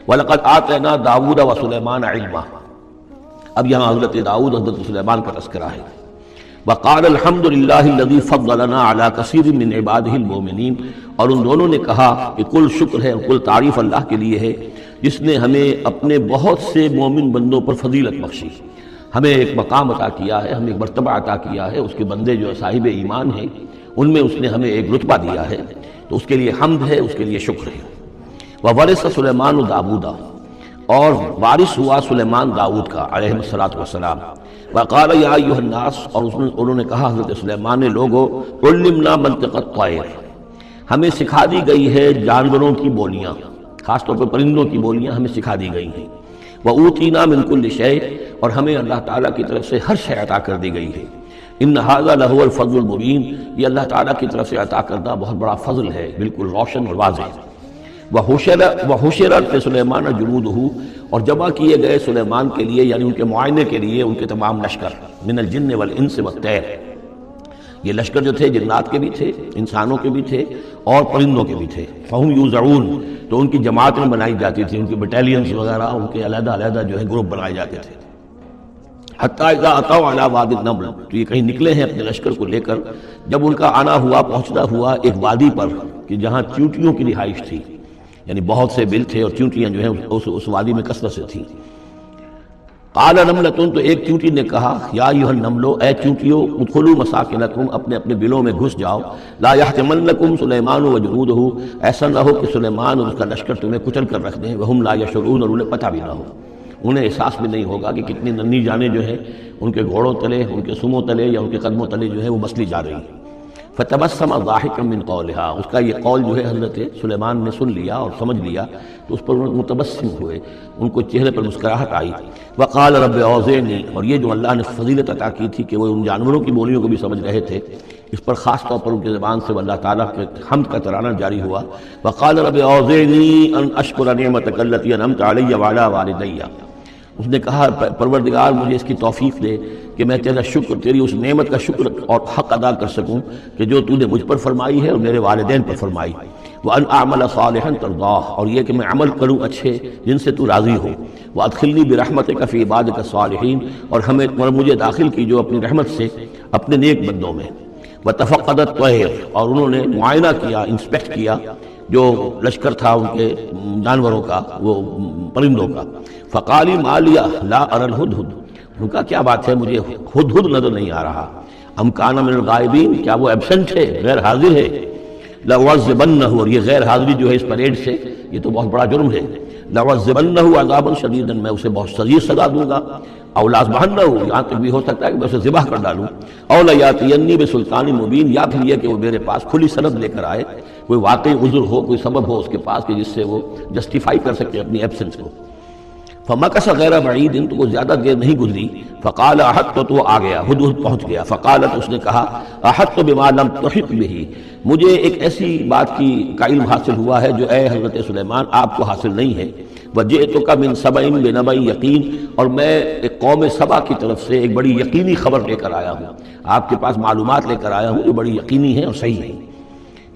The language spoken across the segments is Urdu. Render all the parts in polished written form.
وَلَقَدْ آتَيْنَا دَاوُودَ وَسُلَيْمَانَ عِلْمًا. اب یہاں حضرت داؤد حضرت سلیمان کا تذکرہ ہے. وَقَالَ الْحَمْدُ لِلَّهِ الَّذِي فَضَّلَنَا عَلَى كَثِيرٍ مِّنْ عِبَادِهِ الْمُؤْمِنِينَ. اور ان دونوں نے کہا کہ کل شکر ہے اور کل تعریف اللہ کے لیے ہے جس نے ہمیں اپنے بہت سے مومن بندوں پر فضیلت بخشی، ہمیں ایک مقام عطا کیا ہے، ہمیں ایک مرتبہ عطا کیا ہے. اس کے بندے جو صاحب ایمان ہیں ان میں اس نے ہمیں ایک رتبہ دیا ہے، تو اس کے لیے حمد ہے، اس کے لیے شکر ہے. وَوَرِثَ سُلَيْمَانُ دَاوُودَ. اور وارث ہوا سلیمان داؤد کا علیہ الصلوۃ والسلام. وقال یا ایھا الناس. اور انہوں نے کہا حضرت سلیمان نے، لوگو علمنا منطق الطیر، ہمیں سکھا دی گئی ہے جانوروں کی بولیاں، خاص طور پر پرندوں کی بولیاں ہمیں سکھا دی گئی ہیں. وَأُوتِینَا مِن كُلِّ شَیْءٍ. اور ہمیں اللہ تعالیٰ کی طرف سے ہر شے عطا کر دی گئی ہے. ان ھذا لہو الفضل المبین. یہ اللہ تعالیٰ کی طرف سے عطا کردہ بہت بڑا فضل ہے، بالکل روشن اور واضح. وَحُشِرَتْ لِسُلَیْمَانَ جُنُودُهُ. اور جمع کیے گئے سلیمان کے لیے، یعنی ان کے معائنے کے لیے، ان کے تمام لشکر، من الجن والانس والطیر. یہ لشکر جو تھے جنات کے بھی تھے، انسانوں کے بھی تھے اور پرندوں کے بھی تھے. فَهُمْ يُوزَعُونَ. تو ان کی جماعتیں بنائی جاتی تھیں، ان کی بٹالینز وغیرہ، ان کے علیحدہ علیحدہ جو ہے گروپ بنائے جاتے تھے. حتیٰ اذا اتوا علی وادی النمل. تو یہ کہیں نکلے ہیں اپنے لشکر کو لے کر، جب ان کا آنا ہوا، پہنچنا ہوا ایک وادی پر کہ جہاں چیونٹیوں کی رہائش تھی، یعنی بہت سے بل تھے اور چیونٹیاں جو ہیں اس وادی میں کثرت سے تھیں. قال نملۃ. تو ایک چیونٹی نے کہا، یا ایھا النمل، اے چیونٹیوں، ادخلوا مساکنکم، اپنے اپنے بلوں میں گھس جاؤ. لا یحطمنکم سلیمان وجنودہ. ایسا نہ ہو کہ سلیمان اور اس کا لشکر تمہیں کچل کر رکھ دیں. وہم لا یشعرون. اور انہیں پتہ بھی نہ ہو، انہیں احساس بھی نہیں ہوگا کہ کتنی ننھی جانیں جو ہیں ان کے گھوڑوں تلے، ان کے سموں تلے یا ان کے قدموں تلے جو ہے وہ مسلی جا رہی ہیں. فتبسم ضاحکا من قولها. اس کا یہ قول جو ہے حضرت سلیمان نے سن لیا اور سمجھ لیا تو اس پر متبسم ہوئے، ان کو چہرے پر مسکراہٹ آئی. وقال رب اوزعنی. اور یہ جو اللہ نے فضیلت عطا کی تھی کہ وہ ان جانوروں کی بولیوں کو بھی سمجھ رہے تھے، اس پر خاص طور پر ان کی زبان سے اللہ تعالیٰ کے حمد کا ترانہ جاری ہوا. وقال رب اوزعنی ان اشکر نعمتک التی انعمت علی وعلی والدی. اس نے کہا پروردگار مجھے اس کی توفیق دے کہ میں تیرا شکر، تیری اس نعمت کا شکر اور حق ادا کر سکوں کہ جو تو نے مجھ پر فرمائی ہے اور میرے والدین پر فرمائی. وَأَنْ أَعْمَلَ صَالِحًا تَرْضَاهُ. اور یہ کہ میں عمل کروں اچھے جن سے تو راضی ہو. وَأَدْخِلْنِي بِرَحْمَتِكَ فِي عِبَادِكَ الصَّالِحِينَ. اور مجھے داخل کیجو اپنی رحمت سے اپنے نیک بندوں میں. وَتَفَقَّدَ الطَّيْرَ. اور انہوں نے معائنہ کیا، انسپیکٹ کیا جو لشکر تھا ان کے جانوروں کا، وہ پرندوں کا. فقالی ما لی لا اری الہدہد. ان کا کیا بات ہے، مجھے ہدہد نظر نہیں آ رہا. ام کان من الغائبین. کیا وہ ایبسنٹ ہے، غیر حاضر ہے. لأعذبنہ. اور یہ غیر حاضری جو ہے اس پریڈ سے، یہ تو بہت بڑا جرم ہے. لأعذبنہ عذابا شدیدا. میں اسے بہت شدید سزا دوں گا. او لأذبحنہ. یہاں تک بھی ہو سکتا ہے کہ میں اسے ذبح کر ڈالوں. او لیاتینی بسلطان مبین. یا پھر یہ کہ وہ میرے پاس کھلی سند لے کر آئے، کوئی واقعی عذر ہو، کوئی سبب ہو اس کے پاس کہ جس سے وہ جسٹیفائی کر سکے اپنی ایبسنس کو. فمکث غیر بعید. تو وہ زیادہ دیر نہیں گزری. فقال احطت. تو وہ آ گیا، ہدہد پہنچ گیا. فقالت. اس نے کہا، احطت بما لم تحط به. مجھے ایک ایسی بات کا علم حاصل ہوا ہے جو اے حضرت سلیمان آپ کو حاصل نہیں ہے. وجئتک من سبأ بنبأ یقین. اور میں ایک قوم سبا کی طرف سے ایک بڑی یقینی خبر لے کر آیا ہوں، آپ کے پاس معلومات لے کر آیا ہوں جو بڑی یقینی ہیں اور صحیح ہیں.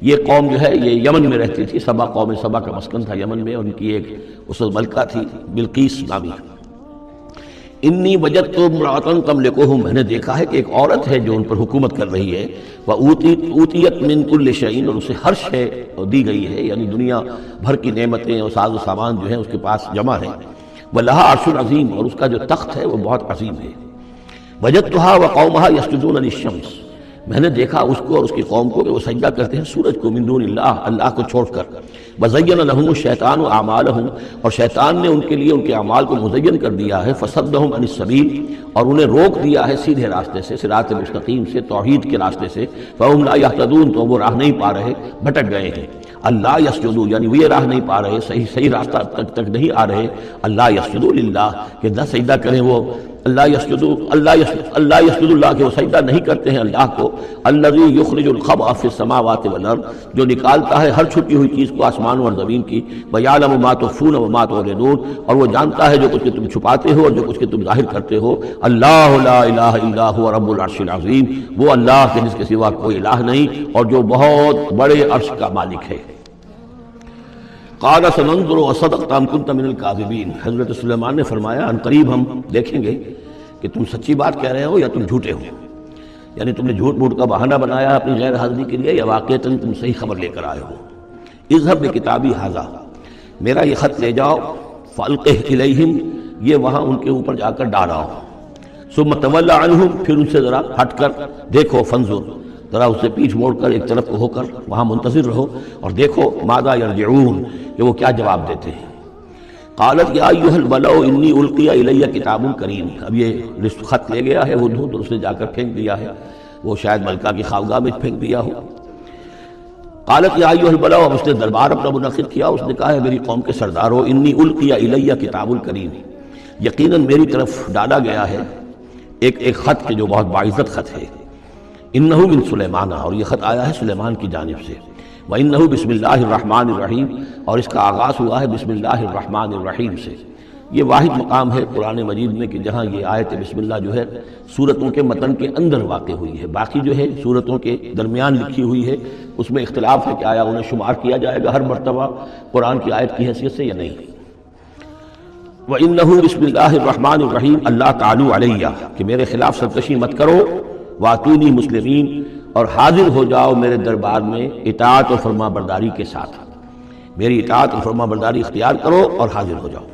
یہ قوم جو ہے یہ یمن میں رہتی تھی. سبا، قوم سبا کا مسکن تھا یمن میں، اور ان کی ایک اس وقت ملکہ تھی بلقیس نامی. انی وجدت امرأۃ تملکہم. میں نے دیکھا ہے کہ ایک عورت ہے جو ان پر حکومت کر رہی ہے. وأوتیت من کل شیء. اور اسے ہر شے دی گئی ہے، یعنی دنیا بھر کی نعمتیں اور ساز و سامان جو ہیں اس کے پاس جمع ہیں. ولہا عرش عظیم. اور اس کا جو تخت ہے وہ بہت عظیم ہے. وجدتها وقومها يسجدون للشمس. میں نے دیکھا اس کو اور اس کی قوم کو کہ وہ سجدہ کرتے ہیں سورج کو، من دون اللہ، اللہ کو چھوڑ کر. وزین لهم الشیطان اعمالهم. اور شیطان نے ان کے لیے ان کے اعمال کو مزین کر دیا ہے. فصدهم عن السبیل. اور انہیں روک دیا ہے سیدھے راستے سے، صراط مستقیم سے، توحید کے راستے سے. فهم لا يهتدون. تو وہ راہ نہیں پا رہے، بھٹک گئے ہیں. اللہ یسجدوا. یعنی وہ یہ راہ نہیں پا رہے، صحیح راستہ تک نہیں آ رہے. اللہ یسجدوا للہ. کہ نہ سجدہ کریں وہ اللہ یسجد اللہ کے وہ سجدہ نہیں کرتے ہیں اللہ کو. الذی یخرج الخبء فی السماوات والارض. جو نکالتا ہے ہر چھپی ہوئی چیز کو آسمانوں اور زمین کی. ویعلم ما تخفون وما تعلنون. اور وہ جانتا ہے جو کچھ کہ تم چھپاتے ہو اور جو کچھ کہ تم ظاہر کرتے ہو. اللہ لا الہ الا هو رب العرش العظیم. وہ اللہ کے جس کے سوا کوئی الہ نہیں اور جو بہت بڑے عرش کا مالک ہے. قال سننظر اصدقت ام كنت من الكاذبین، حضرت سلیمان نے فرمایا ان قریب ہم دیکھیں گے کہ تم سچی بات کہہ رہے ہو یا تم جھوٹے ہو، یعنی تم نے جھوٹ موٹ کا بہانہ بنایا اپنی غیر حاضری کے لیے یا واقعتاً تم صحیح خبر لے کر آئے ہو۔ اذهب بکتابی ھذا، میرا یہ خط لے جاؤ، فالقہ الیہم، یہ وہاں ان کے اوپر جا کر ڈالاؤ، ثم تول عنہم، پھر ان سے ذرا ہٹ کر دیکھو، فانظر، ذرا اس سے پیٹھ موڑ کر ایک طرف کو ہو کر وہاں منتظر رہو اور دیکھو ماذا یرجعون، کہ وہ کیا جواب دیتے ہیں۔ قالت یا ایھا الملأ انی القی الی کتاب کریم، اب یہ خط لے گیا ہے وہ دھو تو اس نے جا کر پھینک دیا ہے، وہ شاید ملکہ کی خوابگاہ میں پھینک دیا ہو۔ قالت یا ایھا الملأ، اب اس نے دربار اپنا منعقد کیا، اس نے کہا ہے میری قوم کے سردارو، انی القی الی کتاب کریم، یقیناً میری طرف ڈالا گیا ہے ایک خط کہ جو بہت باعزت خط ہے، انہ من سلیمان، اور یہ خط آیا ہے سلیمان کی جانب سے، وَإِنَّهُ بسم اللہ الرحمن الرحیم، اور اس کا آغاز ہوا ہے بسم اللہ الرحمن الرحیم سے۔ یہ واحد مقام ہے قرآن مجید میں کہ جہاں یہ آیت بسم اللہ جو ہے سورتوں کے متن کے اندر واقع ہوئی ہے، باقی جو ہے سورتوں کے درمیان لکھی ہوئی ہے، اس میں اختلاف ہے کہ آیا انہیں شمار کیا جائے گا ہر مرتبہ قرآن کی آیت کی حیثیت سے یا نہیں۔ وَإِنَّهُ بسم اللہ الرحمن الرحیم اللہ تعالی علیہ، کہ میرے خلاف سرکشی مت کرو، وَأْتُونِي مسلمین، اور حاضر ہو جاؤ میرے دربار میں اطاعت اور فرما برداری کے ساتھ، میری اطاعت اور فرما برداری اختیار کرو اور حاضر ہو جاؤ۔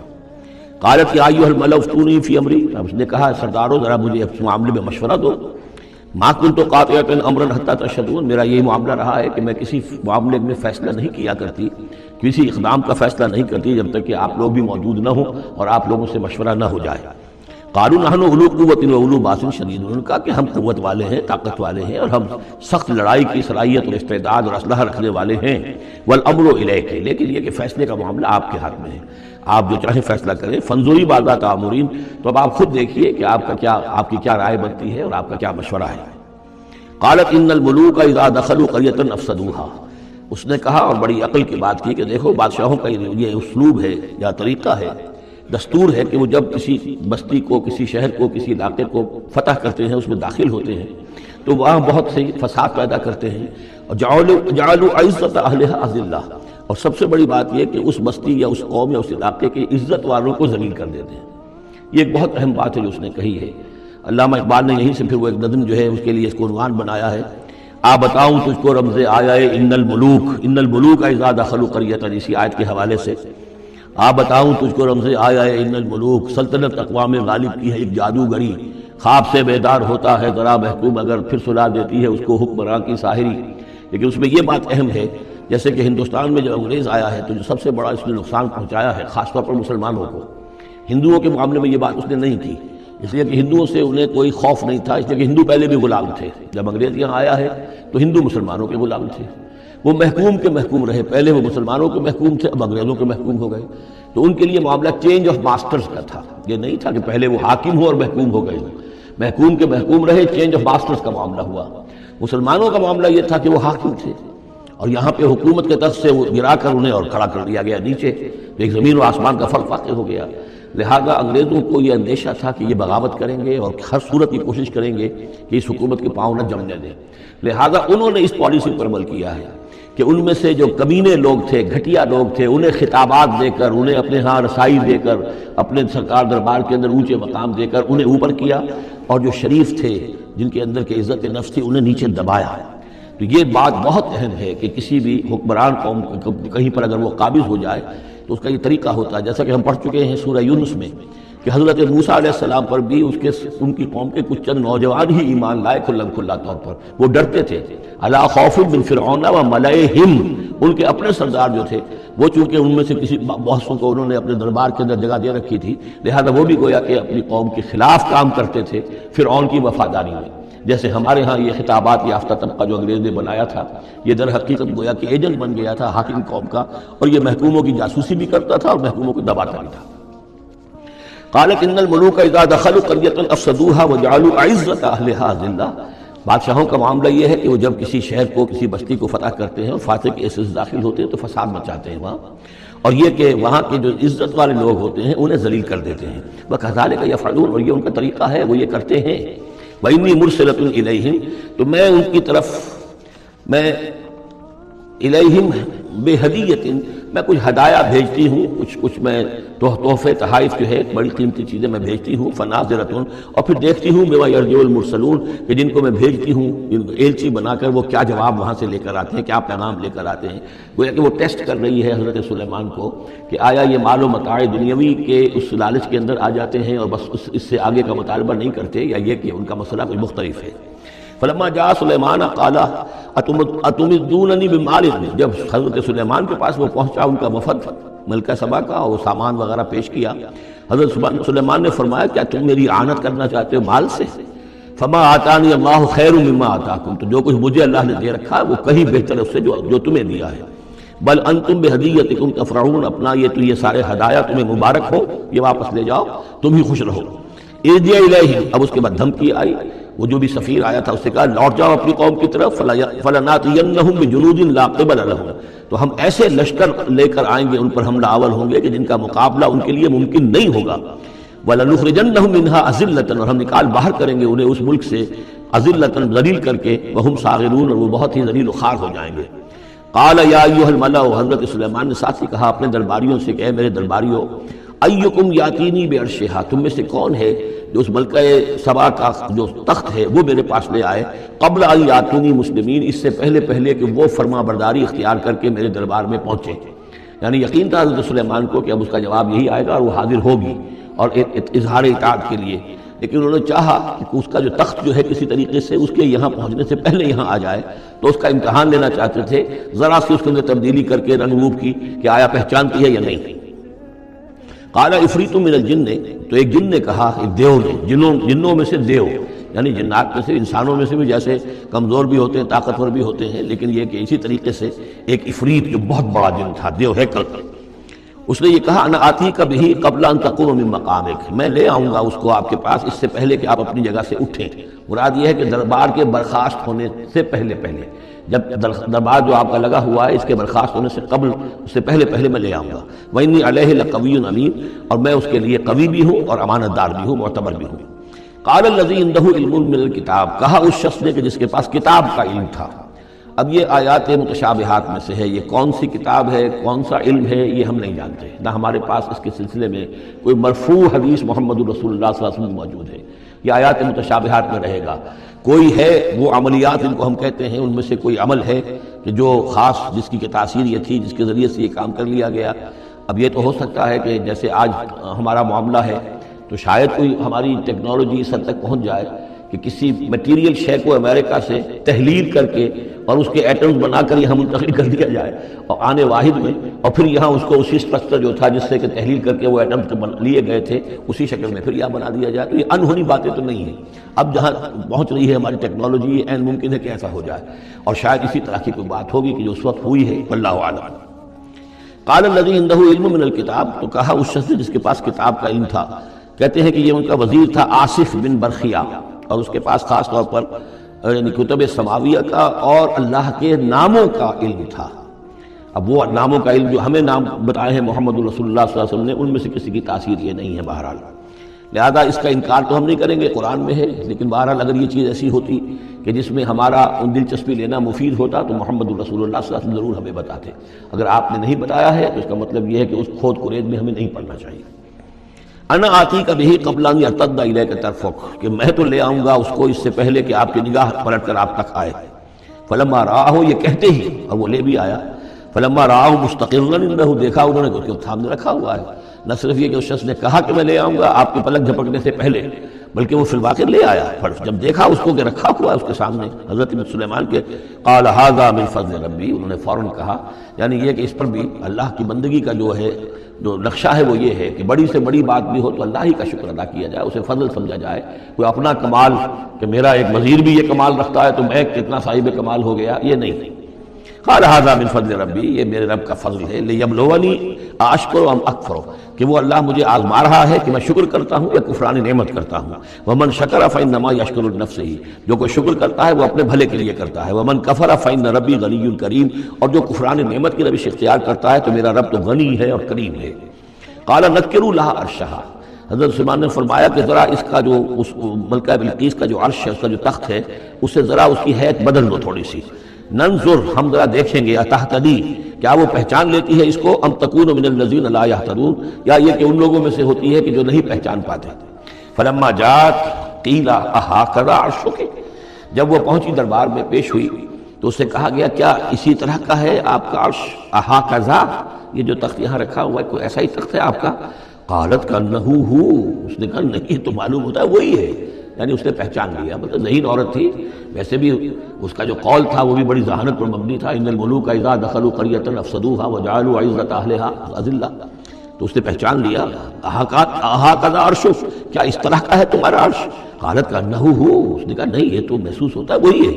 قالت یا ایھا الملأ افتونی فی امری، اب اس نے کہا سردارو ذرا مجھے اس معاملے میں مشورہ دو، ما کنت قاطعۃ امرا حتی تشہدون، میرا یہی معاملہ رہا ہے کہ میں کسی معاملے میں فیصلہ نہیں کیا کرتی، کسی اقدام کا فیصلہ نہیں کرتی جب تک کہ آپ لوگ بھی موجود نہ ہوں اور آپ لوگوں سے مشورہ نہ ہو جائے۔ قالوا نحن اولو قوت و اولو باس شدید، انہوں نے کہا کہ ہم قوت والے ہیں، طاقت والے ہیں، اور ہم سخت لڑائی کی صلاحیت اور استعداد اور اسلحہ رکھنے والے ہیں، والامر الیک، لیکن یہ کہ فیصلے کا معاملہ آپ کے ہاتھ میں ہے، آپ جو چاہیں فیصلہ کریں، فانظری ماذا تأمرین، تو اب آپ خود دیکھیے کہ آپ کی کیا رائے بنتی ہے اور آپ کا کیا مشورہ ہے۔ قالت ان الملوک اذا دخلوا قریۃ افسدوها، اس نے کہا اور بڑی عقل کی بات کی کہ دیکھو بادشاہوں کا یہ اسلوب ہے یا طریقہ ہے، دستور ہے کہ وہ جب کسی بستی کو، کسی شہر کو، کسی علاقے کو فتح کرتے ہیں، اس میں داخل ہوتے ہیں تو وہاں بہت سے فساد پیدا کرتے ہیں، اور جعلوا عزت اہلھا اذلہ، اور سب سے بڑی بات یہ کہ اس بستی یا اس قوم یا اس علاقے کے عزت والوں کو ذلیل کر دیتے ہیں۔ یہ ایک بہت اہم بات ہے جو اس نے کہی ہے۔ علامہ اقبال نے یہیں سے پھر وہ ایک نظم جو ہے اس کے لیے اس کو عنوان بنایا ہے، آ بتاؤں تجھ کو رمز آیا ان الملوک اذا دخلوا قریۃ، اسی آیت کے حوالے سے آ بتاؤں تجھ کو رمز آیا ہے ان الملوک، سلطنت اقوام غالب کی ہے ایک جادوگری، خواب سے بیدار ہوتا ہے ذرا محکوم اگر پھر سلا دیتی ہے اس کو حکمراں کی ساحری۔ لیکن اس میں یہ بات اہم ہے جیسے کہ ہندوستان میں جب انگریز آیا ہے تو جو سب سے بڑا اس نے نقصان پہنچایا ہے خاص طور پر مسلمانوں کو، ہندوؤں کے معاملے میں یہ بات اس نے نہیں کی، اس لیے کہ ہندوؤں سے انہیں کوئی خوف نہیں تھا، اس لیے کہ ہندو پہلے بھی غلام تھے، جب انگریز یہاں آیا ہے تو ہندو مسلمانوں کے غلام تھے، وہ محکوم کے محکوم رہے، پہلے وہ مسلمانوں کے محکوم تھے، اب انگریزوں کے محکوم ہو گئے، تو ان کے لیے معاملہ چینج آف ماسٹرز کا تھا، یہ نہیں تھا کہ پہلے وہ حاکم ہو اور محکوم ہو گئے، محکوم کے محکوم رہے، چینج آف ماسٹرز کا معاملہ ہوا۔ مسلمانوں کا معاملہ یہ تھا کہ وہ حاکم تھے اور یہاں پہ حکومت کے تخت سے وہ گرا کر انہیں اور کھڑا کر دیا گیا نیچے، ایک زمین و آسمان کا فرق واقع ہو گیا۔ لہذا انگریزوں کو یہ اندیشہ تھا کہ یہ بغاوت کریں گے اور ہر صورت یہ کوشش کریں گے کہ اس حکومت کے پاؤں نہ جمنے دیں، لہذا انہوں نے اس پالیسی پر عمل کیا ہے کہ ان میں سے جو کمینے لوگ تھے، گھٹیا لوگ تھے، انہیں خطابات دے کر، انہیں اپنے ہاں رسائی دے کر، اپنے سرکار دربار کے اندر اونچے مقام دے کر انہیں اوپر کیا، اور جو شریف تھے جن کے اندر کے عزت نفس تھی انہیں نیچے دبایا۔ تو یہ بات بہت اہم ہے کہ کسی بھی حکمران قوم کہیں پر اگر وہ قابض ہو جائے تو اس کا یہ طریقہ ہوتا ہے، جیسا کہ ہم پڑھ چکے ہیں سورہ یونس میں کہ حضرت موسیٰ علیہ السلام پر بھی ان کی قوم کے کچھ چند نوجوان ہی ایمان لائے کھلا طور پر، وہ ڈرتے تھے، الا خوف من فرعون و ملئہم، ان کے اپنے سردار جو تھے وہ چونکہ ان میں سے کسی بہتوں کو انہوں نے اپنے دربار کے اندر جگہ دے رکھی تھی، لہذا وہ بھی گویا کہ اپنی قوم کے خلاف کام کرتے تھے فرعون کی وفاداری میں۔ جیسے ہمارے ہاں یہ خطابات یافتہ طبقہ جو انگریز نے بنایا تھا، یہ در حقیقت گویا کہ ایجنٹ بن گیا تھا حاکم قوم کا، اور یہ محکوموں کی جاسوسی بھی کرتا تھا اور محکوموں کو دباتا بھی تھا۔ قالت ان الملوک اذا دخلوا قریۃ افسدوها وجعلوا عزت اہلھا ذلہ، بادشاہوں کا معاملہ یہ ہے کہ وہ جب کسی شہر کو، کسی بستی کو فتح کرتے ہیں اور فاتح کے ایسے داخل ہوتے ہیں تو فساد مچاتے ہیں وہاں، اور یہ کہ وہاں کے جو عزت والے لوگ ہوتے ہیں انہیں ذلیل کر دیتے ہیں، وَكَذَلِكَ يَفْعَلُونَ، اور یہ ان کا طریقہ ہے، وہ یہ کرتے ہیں۔ وَإِنِّي مُرْسِلَةٌ إِلَيْهِمْ، تو میں ان کی طرف، میں الیہم بے ہدیت، میں کچھ ہدایہ بھیجتی ہوں، کچھ میں تحفے تحائف جو ہے بڑی قیمتی چیزیں میں بھیجتی ہوں، فناظرۃ، اور پھر دیکھتی ہوں بما یرجع المرسلون کہ جن کو میں بھیجتی ہوں ایلچی بنا کر وہ کیا جواب وہاں سے لے کر آتے ہیں، کیا پیغام لے کر آتے ہیں۔ گویا کہ وہ ٹیسٹ کر رہی ہے حضرت سلیمان کو کہ آیا یہ مال و متاع دنیاوی کے اس لالچ کے اندر آ جاتے ہیں اور بس اس سے آگے کا مطالبہ نہیں کرتے، یا یہ کہ ان کا مسئلہ کوئی مختلف ہے۔ فلما جاء سلیمان قال اتمدوننی بمال، جب حضرت سلیمان کے پاس وہ پہنچا ان کا وفد ملکہ سبا کا، اور وہ سامان وغیرہ پیش کیا، حضرت سلیمان نے فرمایا کیا تم میری اعانت کرنا چاہتے ہو مال سے؟ فما آتانی اللہ خیر مما آتاکم، تو جو کچھ مجھے اللہ نے دے رکھا ہے وہ کہیں بہتر ہے اس سے جو تمہیں دیا ہے۔ بل انتم بہدیتکم تفرحون، اپنا یہ سارے ہدایہ تمہیں مبارک ہو، یہ واپس لے جاؤ، تم ہی خوش رہو۔ ارجع الیہم، اب اس کے بعد دھمکی آئی، وہ جو بھی سفیر آیا تھا اس سے کہا لوٹ جاؤ اپنی قوم کی طرف، فلناتینہم بجنود لا قبل لہم، تو ہم ایسے لشکر لے کر آئیں گے، ان پر حملہ آور ہوں گے کہ جن کا مقابلہ ان کے لیے ممکن نہیں ہوگا۔ وَلَنُخْرِجَنَّهُم مِّنْهَا أَذِلَّةً، اور ہم نکال باہر کریں گے انہیں اس ملک سے أَذِلَّةً، ذلیل کر کے، وَهُمْ صَاغِرُونَ، اور وہ بہت ہی ذلیل و خوار ہو جائیں گے۔ قَالَ يَا أَيُّهَا الْمَلَأُ، حضرت سلیمان نے ساتھ ہی کہا اپنے درباریوں سے کہ اے میرے درباریوں، أَيُّكُمْ يَأْتِينِي بِعَرْشِهَا، تم میں سے کون ہے جو اس ملکہ سبا کا جو تخت ہے وہ میرے پاس لے آئے، قبل ان یاتونی مسلمین، اس سے پہلے کہ وہ فرما برداری اختیار کر کے میرے دربار میں پہنچے۔ یعنی یقین تھا حضرت سلیمان کو کہ اب اس کا جواب یہی آئے گا اور وہ حاضر ہوگی اور اظہار اطاعت کے لیے، لیکن انہوں نے چاہا کہ اس کا جو تخت جو ہے کسی طریقے سے اس کے یہاں پہنچنے سے پہلے یہاں آ جائے، تو اس کا امتحان لینا چاہتے تھے، ذرا سی اس کے اندر تبدیلی کر کے رنگ روپ کی کہ آیا پہچانتی ہے یا نہیں۔ قال عفریت من الجن، تو ایک جن نے کہا، ایک دیو نے، جنوں میں سے دیو، یعنی جنات میں سے، انسانوں میں سے بھی جیسے کمزور بھی ہوتے ہیں طاقتور بھی ہوتے ہیں، لیکن یہ کہ اسی طریقے سے ایک عفریت جو بہت بڑا جن تھا، دیو ہیکل، اس نے یہ کہا انا آتی کا بھی قبل ان تقوم من مقامک، میں لے آؤں گا اس کو آپ کے پاس اس سے پہلے کہ آپ اپنی جگہ سے اٹھیں۔ مراد یہ ہے کہ دربار کے برخاست ہونے سے پہلے جب دربار جو آپ کا لگا ہوا ہے اس کے برخاست ہونے سے قبل، اس سے پہلے میں لے آؤں گا۔ وَإِنِّي عَلَيْهِ لَقَوِيٌّ أَمِينٌ، اور میں اس کے لیے قوی بھی ہوں اور امانت دار بھی ہوں، معتبر بھی ہوں۔ قَالَ الَّذِي عِندَهُ عِلْمٌ مِّنَ الْكِتَابِ، کہا اس شخص نے کہ جس کے پاس کتاب کا علم تھا۔ اب یہ آیات متشابہات میں سے ہے، یہ کون سی کتاب ہے، کون سا علم ہے، یہ ہم نہیں جانتے، نہ ہمارے پاس اس کے سلسلے میں کوئی مرفوع حدیث محمد الرسول اللہ صلی اللہ علیہ وسلم موجود ہے۔ یہ آیات متشابہات میں رہے گا۔ کوئی ہے وہ عملیات ان کو ہم کہتے ہیں، ان میں سے کوئی عمل ہے کہ جو خاص جس کی تاثیر یہ تھی، جس کے ذریعے سے یہ کام کر لیا گیا۔ اب یہ تو ہو سکتا ہے کہ جیسے آج ہمارا معاملہ ہے تو شاید کوئی ہماری ٹیکنالوجی اس حد تک پہنچ جائے کہ کسی میٹیریل شے کو امریکہ سے تحلیل کر کے اور اس کے ایٹمز بنا کر یہاں منتقل کر دیا جائے اور آنے واحد میں، اور پھر یہاں اس کو اسی اسٹرکچر جو تھا جس سے کہ تحلیل کر کے وہ ایٹمز لیے گئے تھے اسی شکل میں پھر یہاں بنا دیا جائے، تو یہ انہونی باتیں تو نہیں ہیں۔ اب جہاں پہنچ رہی ہے ہماری ٹیکنالوجی، یہ عین ممکن ہے کہ ایسا ہو جائے، اور شاید اسی طرح کی کوئی بات ہوگی کہ جو اس وقت ہوئی ہے، واللہ اعلم۔ قال الذی عنده علم من الکتاب، تو کہا اس شخص جس کے پاس کتاب کا علم تھا، کہتے ہیں کہ یہ ان کا وزیر تھا آصف بن برخیہ، اور اس کے پاس خاص طور پر یعنی کتب سماویہ کا اور اللہ کے ناموں کا علم تھا۔ اب وہ ناموں کا علم جو ہمیں نام بتائے ہیں محمد رسول اللہ صلی اللہ علیہ وسلم نے، ان میں سے کسی کی تاثیر یہ نہیں ہے بہرحال، لہذا اس کا انکار تو ہم نہیں کریں گے، قرآن میں ہے، لیکن بہرحال اگر یہ چیز ایسی ہوتی کہ جس میں ہمارا دلچسپی لینا مفید ہوتا تو محمد رسول اللہ صلی اللہ علیہ وسلم ضرور ہمیں بتاتے۔ اگر آپ نے نہیں بتایا ہے تو اس کا مطلب یہ ہے کہ اس کھود کریز میں ہمیں نہیں پڑھنا چاہیے۔ انا آتی کا بھی قبل ان یرتد الیک طرفک، کہ میں تو لے آؤں گا اس کو اس سے پہلے کہ آپ کی نگاہ پلٹ کر آپ تک آئے۔ فلما رآہ، یہ کہتے ہی اور وہ لے بھی آیا، فلما رآہ مستقرا عنده، دیکھا انہوں نے کہ اس کے سامنے رکھا ہوا ہے۔ نہ صرف یہ کہ اس شخص نے کہا کہ میں لے آؤں گا آپ کی پلک جھپکنے سے پہلے، بلکہ وہ فی الواقع لے آیا۔ جب دیکھا اس کو کہ رکھا ہوا ہے اس کے سامنے حضرت سلیمان کے، قال ھذا من فضل ربی، انہوں نے فوراً کہا، یعنی یہ کہ اس پر بھی اللہ کی بندگی کا جو نقشہ ہے وہ یہ ہے کہ بڑی سے بڑی بات بھی ہو تو اللہ ہی کا شکر ادا کیا جائے، اسے فضل سمجھا جائے، کوئی اپنا کمال کہ میرا ایک وزیر بھی یہ کمال رکھتا ہے تو میں کتنا صاحب کمال ہو گیا، یہ نہیں۔ قال ھذا من فضل ربی، یہ میرے رب کا فضل ہے، لیبلونی اشکر ام اکفر، کہ وہ اللہ مجھے آزما رہا ہے کہ میں شکر کرتا ہوں یا کفران نعمت کرتا ہوں۔ ومن شکر فانما یشکر لنفسہ، جو کوئی شکر کرتا ہے وہ اپنے بھلے کے لیے کرتا ہے۔ ومن کفر فان ربی غنی کریم، اور جو کفران نعمت کی روش اختیار کرتا ہے تو میرا رب تو غنی ہے اور کریم ہے۔ قال نکروا لها عرشها، حضرت سلیمان نے فرمایا کہ ذرا اس کا جو اس ملکہ بلقیس کا جو عرش ہے، اس کا جو تخت ہے، اسے ذرا اس کی حیت بدل دو تھوڑی سی۔ ننظر ہم ذرا دیکھیں گے اتہتدی کیا وہ پہچان لیتی ہے اس کو، ام تکون من الذین لا یہتدون یا یہ کہ ان لوگوں میں سے ہوتی ہے کہ جو نہیں پہچان پاتے۔ فلما جات قیل اہٰکذا عرشک، جب وہ پہنچی دربار میں پیش ہوئی تو اسے کہا گیا کیا اسی طرح کا ہے آپ کا عرش، اہٰکذا یہ جو تخت یہاں رکھا ہوا ہے کوئی ایسا ہی تخت ہے آپ کا؟ قالت کانہ ہو، اس نے کہا نہیں تو معلوم ہوتا ہے وہی ہے، یعنی اس نے پہچان لیا، مطلب ذہین عورت تھی، ویسے بھی اس کا جو قول تھا وہ بھی بڑی ذہانت پر مبنی تھا، ان الملوک اذا دخلوا قریۃ افسدوها وجعلوا عزۃ اہلها اذلہ، تو اس نے پہچان لیا اہٰکذا عرشک، کیا اس طرح کا ہے تمہارا عرش؟ قالت کانہ ہو، اس نے کہا نہیں یہ تو محسوس ہوتا ہے وہی ہے،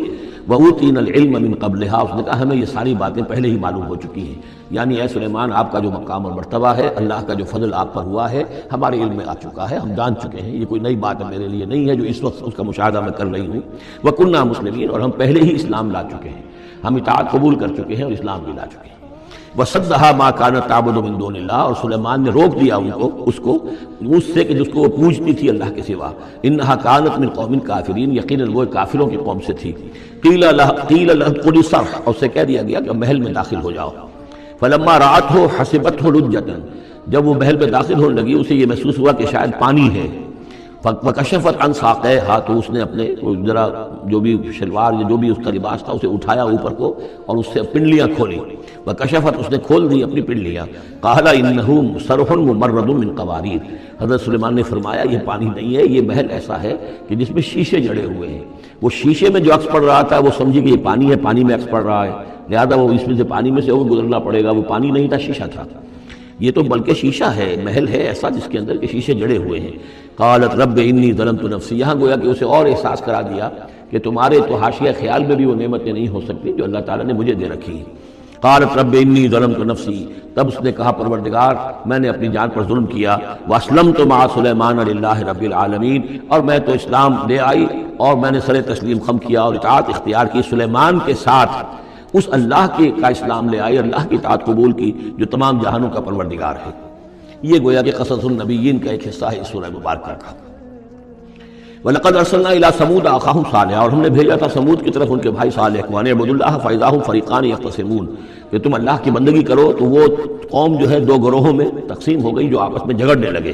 وَأُوتِينَا الْعِلْمَ مِنْ قَبْلِهَا، اس نے کہا ہمیں یہ ساری باتیں پہلے ہی معلوم ہو چکی ہیں، یعنی اے سلیمان آپ کا جو مقام اور مرتبہ ہے، اللہ کا جو فضل آپ پر ہوا ہے ہمارے علم میں آ چکا ہے، ہم جان چکے ہیں، یہ کوئی نئی بات میرے لیے نہیں ہے جو اس وقت اس کا مشاہدہ میں کر رہی ہوں۔ وَكُنَّا مُسْلِمِينَ، اور ہم پہلے ہی اسلام لا چکے ہیں، ہم اطاعت قبول کر چکے ہیں اور اسلام بھی لا چکے ہیں۔ وَصَدَّهَا مَا كَانَتْ تَعْبُدُ مِن دُونِ اللَّهِ، اور سلیمان نے روک دیا اس کو اس سے کہ جس کو وہ پوجتی تھی اللہ کے سوا، انہا کانت من قوم کافرین، یقیناً وہ کافروں کی قوم سے تھی۔ قیل لها ادخلی الصرح، اور اسے کہہ دیا گیا کہ محل میں داخل ہو جاؤ۔ فلما رأته حسبته لجة، جب وہ محل میں داخل ہونے لگی اسے یہ محسوس ہوا کہ شاید پانی ہے۔ فکشفت عن ساقیہا، تو اس نے اپنے ذرا جو بھی شلوار یا جو بھی اس کا لباس تھا اسے اٹھایا اوپر کو اور اس سے پنڈلیاں کھولی، وکشفت، اس نے کھول دی اپنی پنڈلیاں۔ قال انہ صرح ممرد من قواریر، حضرت سلیمان نے فرمایا یہ پانی نہیں ہے، یہ محل ایسا ہے کہ جس میں شیشے جڑے ہوئے ہیں، وہ شیشے میں جو عکس پڑ رہا تھا وہ سمجھی کہ یہ پانی ہے، پانی میں عکس پڑ رہا ہے، لہذا وہ اس میں سے پانی میں سے وہ گزرنا پڑے گا، وہ پانی نہیں تھا شیشہ تھا، یہ تو بلکہ شیشہ ہے، محل ہے ایسا جس کے اندر کے شیشے جڑے ہوئے ہیں۔ قالت رب انی ظلمت نفسی، یہاں گویا کہ اسے اور احساس کرا دیا کہ تمہارے تو حاشیہ خیال میں بھی وہ نعمتیں نہیں ہو سکتی جو اللہ تعالیٰ نے مجھے دے رکھی۔ قالت رب انی ظلمت نفسی، تب اس نے کہا پروردگار میں نے اپنی جان پر ظلم کیا، واسلمت مع سلیمان للہ رب العالمین، اور میں تو اسلام لے آئی اور میں نے سر تسلیم خم کیا اور اطاعت اختیار کی سلیمان کے ساتھ، اس اللہ کا اسلام لے آئی، اللہ کی اطاعت قبول کی جو تمام جہانوں کا پروردگار ہے۔ یہ گویا کہ قصص النبیین کا ایک حصہ ہے اس سورہ مبارکہ کا۔ وَلَقَدْ أَرْسَلْنَا إِلَىٰ ثَمُودَ أَخَاهُمْ صَالِحًا، اور ہم نے بھیجا تھا سمود کی طرف ان کے بھائی صالح کو، أَنِ اعْبُدُوا اللَّهَ فَإِذَا هُمْ فَرِيقَانِ يَخْتَصِمُونَ، کہ تم اللہ کی بندگی کرو تو وہ قوم جو ہے دو گروہوں میں تقسیم ہو گئی جو آپس میں جھگڑنے لگے۔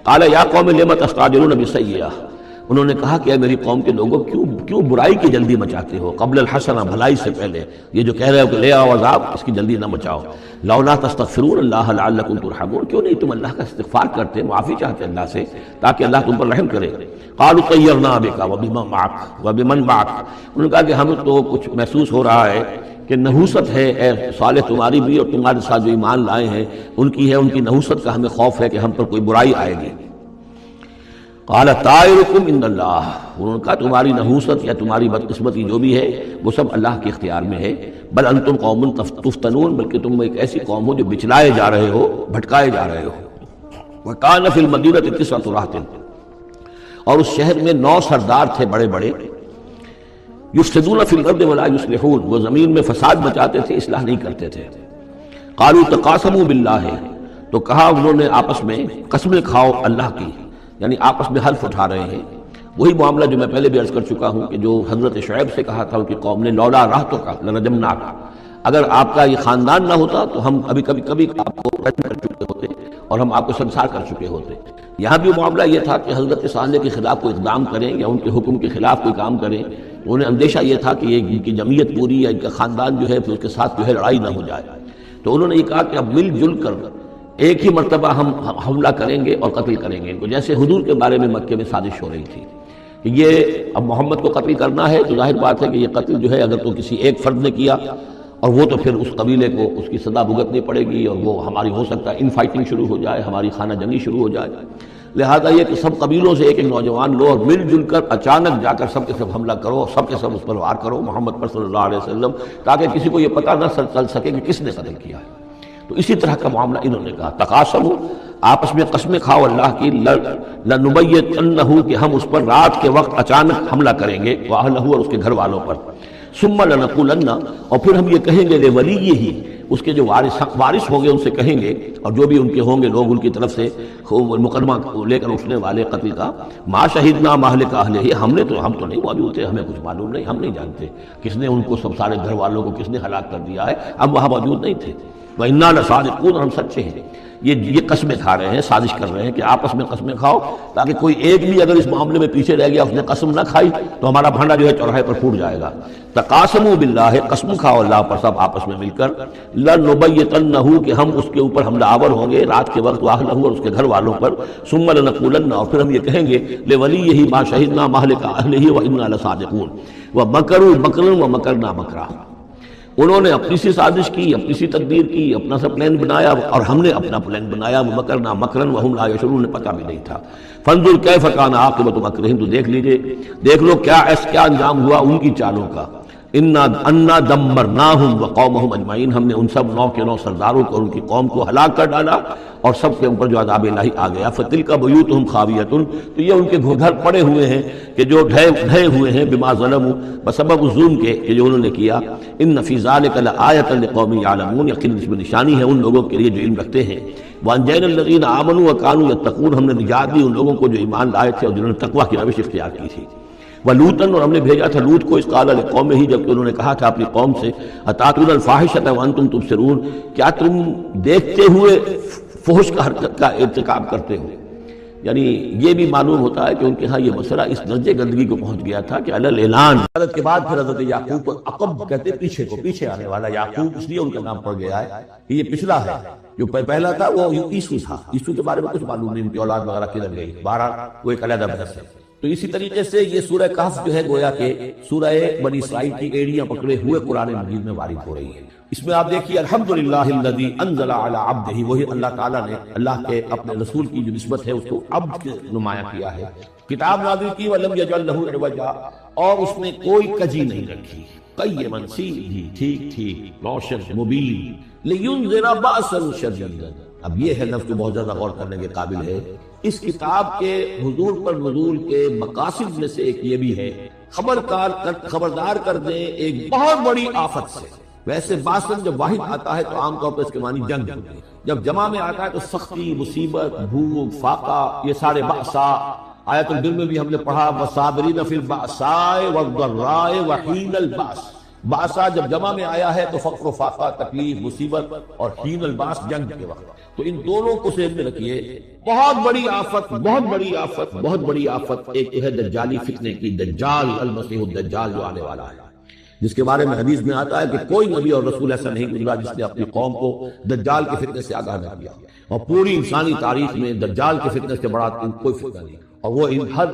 قَالَ يَا قَوْمِ لِمَ تَسْتَعْجِلُونَ بِالسَّيِّئَةِ، انہوں نے کہا کہ اے میری قوم کے لوگوں کیوں برائی کی جلدی مچاتے ہو، قبل الحسنہ، بھلائی سے پہلے، یہ جو کہہ رہے ہو کہ لے آؤ عذاب، اس کی جلدی نہ مچاؤ۔ لولا تستغفرون اللہ لعلکم ترحمون، کیوں نہیں تم اللہ کا استغفار کرتے، معافی چاہتے اللہ سے تاکہ اللہ تم پر رحم کرے۔ قالوا طیرنا بک وبمن معک وبمن معک، انہوں نے کہا کہ ہمیں تو کچھ محسوس ہو رہا ہے کہ نحوست ہے اے صالح تمہاری بھی، اور تمہارے ساتھ جو ایمان لائے ہیں ان کی ہے، ان کی نحوست کا ہمیں خوف ہے کہ ہم پر کوئی برائی آئے گی۔ قال طائرکم عند اللہ، انہوں نے کہا تمہاری نحوست یا تمہاری بدقسمتی جو بھی ہے وہ سب اللہ کے اختیار میں ہے، بل انتم قوم تفتنون، بلکہ تم ایک ایسی قوم ہو جو بچلائے جا رہے ہو، بھٹکائے جا رہے ہو۔ وکان فی المدینۃ 9 رہط، اور اس شہر میں 9 سردار تھے بڑے بڑے، یفسدون فی الارض ولا یصلحون، وہ زمین میں فساد مچاتے تھے، اصلاح نہیں کرتے تھے۔ قالوا تقاسموا باللہ، تو کہا انہوں نے آپس میں قسمیں کھاؤ اللہ کی، یعنی آپس میں حلف اٹھا رہے ہیں۔ وہی معاملہ جو میں پہلے بھی عرض کر چکا ہوں کہ جو حضرت شعیب سے کہا تھا ان کی قوم نے، لولا رہتک لرجمناک، اگر آپ کا یہ خاندان نہ ہوتا تو ہم کبھی آپ کو رجم کر چکے ہوتے اور ہم آپ کو سنسار کر چکے ہوتے۔ یہاں بھی معاملہ یہ تھا کہ حضرت صالح کے خلاف کوئی اقدام کریں یا ان کے حکم کے خلاف کوئی کام کریں، انہیں اندیشہ یہ تھا کہ ان کی جمعیت پوری یا ان کا خاندان جو ہے پھر اس کے ساتھ جو ہے لڑائی نہ ہو جائے، تو انہوں نے یہ کہا کہ اب مل جل کر ایک ہی مرتبہ ہم حملہ کریں گے اور قتل کریں گے ان کو، جیسے حضور کے بارے میں مکے میں سازش ہو رہی تھی کہ یہ اب محمد کو قتل کرنا ہے، تو ظاہر بات ہے کہ یہ قتل جو ہے اگر تو کسی ایک فرد نے کیا اور وہ تو پھر اس قبیلے کو اس کی سزا بھگتنی پڑے گی، اور وہ ہماری ہو سکتا ہے ان فائٹنگ شروع ہو جائے، ہماری خانہ جنگی شروع ہو جائے، لہذا یہ کہ سب قبیلوں سے ایک ایک نوجوان لو اور مل جل کر اچانک جا کر سب کے سب حملہ کرو، سب کے سب اس پر وار کرو محمد پر صلی اللہ علیہ وسلم، تاکہ کسی کو یہ پتہ نہ چل سکے کہ کس نے قتل کیا ہے۔ تو اسی طرح کا معاملہ انہوں نے کہا، تقاسموا، آپس میں قسمیں کھاؤ اللہ کی، لنبیتنہ، کہ ہم اس پر رات کے وقت اچانک حملہ کریں گے، واہلہ، اور اس کے گھر والوں پر، ثم لنقولن، اور پھر ہم یہ کہیں گے لولیہ، اس کے جو وارث ہوں گے ان سے کہیں گے، اور جو بھی ان کے ہوں گے لوگ ان کی طرف سے مقدمہ لے کر اٹھنے والے قتل کا، ما شہدنا مہلک اہلہ، ہم تو نہیں موجود تھے، ہمیں کچھ معلوم نہیں، ہم نہیں جانتے کس نے ان کو سب سارے گھر والوں کو کس نے ہلاک کر دیا ہے، ہم وہاں موجود نہیں تھے، وَإِنَّا لَصَادِقُونَ، ہم سچے ہیں۔ یہ قسمیں کھا رہے ہیں، سازش کر رہے ہیں کہ آپس میں قسمیں کھاؤ تاکہ کوئی ایک بھی اگر اس معاملے میں پیچھے رہ گیا، اس نے قسم نہ کھائی تو ہمارا بھانڈا جو ہے چوراہے پر پھوٹ جائے گا۔ تقاسموا باللہ، قسم کھاؤ اللہ پر سب آپس میں مل کر، لَنُبَيِّتَنَّهُ، کہ ہم اس کے اوپر حملہ آور ہوں گے رات کے وقت، وَأَهْلَهُ، اور اس کے گھر والوں پر، ثُمَّ لَنَقُولَنَّ، اور پھر ہم یہ کہیں گے لِوَلِيِّهِ مَا شَهِدْنَا مَهْلِكَ أَهْلِهِ وَإِنَّا لَصَادِقُونَ وَمَكَرُوا مَكْرًا وَمَكَرْنَا مَكْرًا، انہوں نے اپنی سی سازش کی، اپنی سی تدبیر کی، اپنا سا پلان بنایا، اور ہم نے اپنا پلان بنایا، مکرنا مکرن وہم لا یشعرون، انہیں پتہ بھی نہیں تھا۔ فانظر کیف کان عاقبۃ مکرہم، تو دیکھ لیجئے، دیکھ لو کیا انجام ہوا ان کی چالوں کا۔ انا دمرناہم وقومہم اجمعین، ہم نے ان سب 9 کے 9 سرداروں کو اور ان کی قوم کو ہلاک کر ڈالا، اور سب کے اوپر جو عذاب الہی آ گیا۔ فتلک بیوتہم خاویۃ، تو یہ ان کے گھر پڑے ہوئے ہیں کہ جو ڈھے ہوئے ہیں، بما ظلموا، بسبب ظلم کے کہ جو انہوں نے کیا۔ ان فی ذلک لآیۃ لقوم یعلمون، یقیناً اس میں نشانی ہے ان لوگوں کے لیے جو علم رکھتے ہیں۔ وانجینا الذین آمنوا وکانوا یتقون، ہم نے نجات دی ان لوگوں کو جو ایمان لائے تھے اور جنہوں نے تقوی کی روش اختیار کی تھی۔ وَلُوطًا، اور ہم نے بھیجا تھا لوط کو، اذ قال لقومہ، جبکہ انہوں نے کہا تھا اپنی قوم سے، اتاتون الفاحشۃ وانتم تبصرون، کیا تم دیکھتے ہوئے فحش کا حرکت کا ارتکاب کرتے ہو؟ یعنی یہ بھی معلوم ہوتا ہے کہ ان کے ہاں یہ مسئلہ اس درجے گندگی کو پہنچ گیا تھا کہ علی اعلان، حضرت کے بعد پھر حضرت یعقوب کو عقب کہتے، پیچھے آنے والا یعقوب، اس لیے ان کا نام پڑ گیا ہے کہ یہ پچھلا ہے۔ جو پہلا تھا وہ عیسو تھا، عیسو کے بارے میں کچھ معلوم نہیں، ان کی اولاد وغیرہ کدھر گئی، بہرحال وہ ایک علیحدہ بحث ہے۔ تو اسی طریقے سے یہ سورہ کہف جو ہے گویا کہ سورہ بنی اسرائیل کی ایڑیاں پکڑے ہوئے قرآن مجید میں وارد ہو رہی ہے۔ اس میں آپ دیکھیے الحمدللہ الذی انزل علی عبدہ، وہی اللہ تعالیٰ نے اللہ کے اپنے رسول کی جو نسبت ہے اس کو عبد کے نمایاں کیا ہے، کتاب نازل کی، ولم یجعل لہ عوجا، اور اس میں کوئی کجی نہیں رکھی، قیما، سیدھی، ٹھیک، روشن، مبین، لینذر بأسا شدیدا۔ اب یہ ہے لفظ جو بہت زیادہ غور کرنے کے قابل ہے۔ اس کتاب کے حضور پر نزول کے مقاصد میں سے ایک یہ بھی ہے، خبردار کر دیں ایک بہت بڑی آفت سے۔ ویسے باسن جب واحد آتا ہے تو عام طور پر اس کے معنی جنگ ہوتی ہے، جب جمع میں آتا ہے تو سختی، مصیبت، بھوک، فاقہ، یہ سارے بأسا۔ آیت البر میں بھی ہم نے پڑھا وَصَابِرِينَ فِي الْبَأْسَاءِ وَالضَّرَّاءِ وَحِينَ الْبَأْسِ۔ باسا جب جمع میں آیا ہے تو فقر و فاقہ، تکلیف، مصیبت، اور حین الباس جنگ کے وقت، تو ان دونوں کو ذہن میں رکھیے۔ بہت بڑی آفت ایک ہے دجالی فتنے کی، دجال، المسیح الدجال جو آنے والا ہے، جس کے بارے میں حدیث میں آتا ہے کہ کوئی نبی اور رسول ایسا نہیں گزرا جس نے اپنی قوم کو دجال کے فتنے سے آگاہ نہ کیا، اور پوری انسانی تاریخ میں دجال کے فتنے سے بڑا کوئی فتنہ نہیں، اور وہ ہر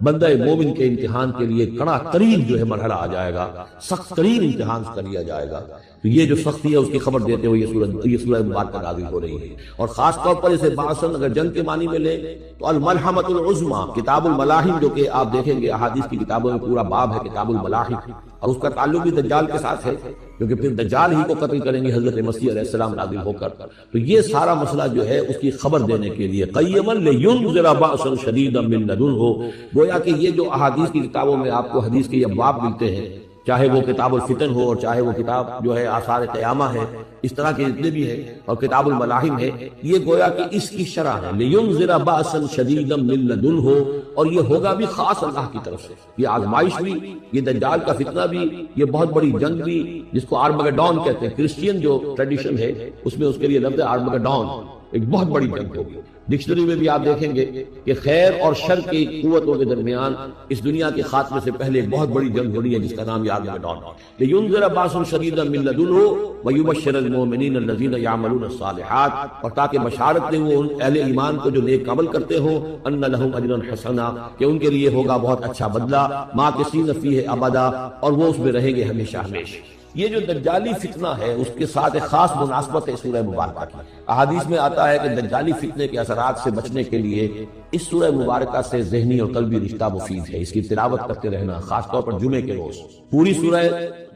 بندہ مومن کے امتحان کے لیے کڑا ترین جو ہے مرحلہ آ جائے گا، سخت ترین امتحان کا لیا جائے گا۔ تو یہ جو سختی ہے اس کی خبر دیتے ہوئے یہ سورہ مبارکہ نازل ہو رہی ہے، اور خاص طور پر اسے باسن اگر جنگ کے معنی میں لے تو الملحمۃ العظمیٰ، کتاب الملاحم، جو کہ آپ دیکھیں گے احادیث کی کتابوں میں پورا باب ہے کتاب الملاحم، اور اس کا تعلق بھی دجال کے ساتھ ہے، کیونکہ پھر دجال ہی کو قتل کریں گے حضرت مسیح علیہ السلام نازل ہو کر۔ تو یہ سارا مسئلہ جو ہے اس کی خبر دینے کے لیے قیما لینذر بأسا شدیدا من لدنہ، گویا کہ یہ جو احادیث کی کتابوں میں آپ کو حدیث کے ابواب ملتے ہیں، چاہے وہ کتاب الفتن ہو اور چاہے وہ کتاب جو ہے آثار قیامہ ہے، اس طرح کے جتنے بھی ہیں، اور کتاب الملاحم ہے، یہ گویا کہ اس کی شرح ہے لینذر بأسا شدیدا من لدنہ، اور یہ ہوگا بھی خاص اللہ کی طرف سے، یہ آزمائش بھی، یہ دجال کا فتنہ بھی، یہ بہت بڑی جنگ بھی، جس کو آرمگڈون کہتے ہیں، کرسچین جو ٹریڈیشن ہے اس میں اس کے لیے لفظ آرمگڈون، ایک بہت بڑی جنگ ہوگی۔ ڈکشنری میں بھی آپ دیکھیں گے کہ خیر اور شر کی قوتوں کے درمیان اس دنیا کے خاتمے سے پہلے ایک بہت بڑی جنگ ہو رہی ہے جس کا نام یہ آرمگڈون۔ لینذر بأسا شدیدا من لدنہ ویبشر المؤمنین الذین یعملون الصالحات، اور تاکہ بشارت دیں وہ ان اہل ایمان کو جو نیک عمل کرتے ہوں، ان لہم اجرا حسنا، کہ ان کے لیے ہوگا بہت اچھا بدلہ، ماکثین فیہ ابدا، اور وہ اس میں رہیں گے ہمیشہ ہمیشہ۔ یہ جو دجالی فتنہ ہے اس کے ساتھ ایک خاص مناسبت ہے سورہ مبارکہ کی۔ احادیث میں آتا ہے کہ دجالی فتنے کے اثرات سے بچنے کے لیے اس سورہ مبارکہ سے ذہنی اور قلبی رشتہ مفید ہے، اس کی تلاوت کرتے رہنا، خاص طور پر جمعے کے روز پوری سورہ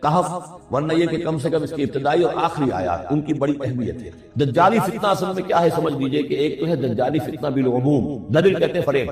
کہف، ورنہ یہ کہ کم سے کم اس کی ابتدائی اور آخری آیات ان کی بڑی اہمیت ہے۔ دجالی فتنہ اصل میں کیا ہے سمجھ لیجئے کہ ایک تو ہے دجالی فتنہ بالعموم، دجل کہتے ہیں فریب،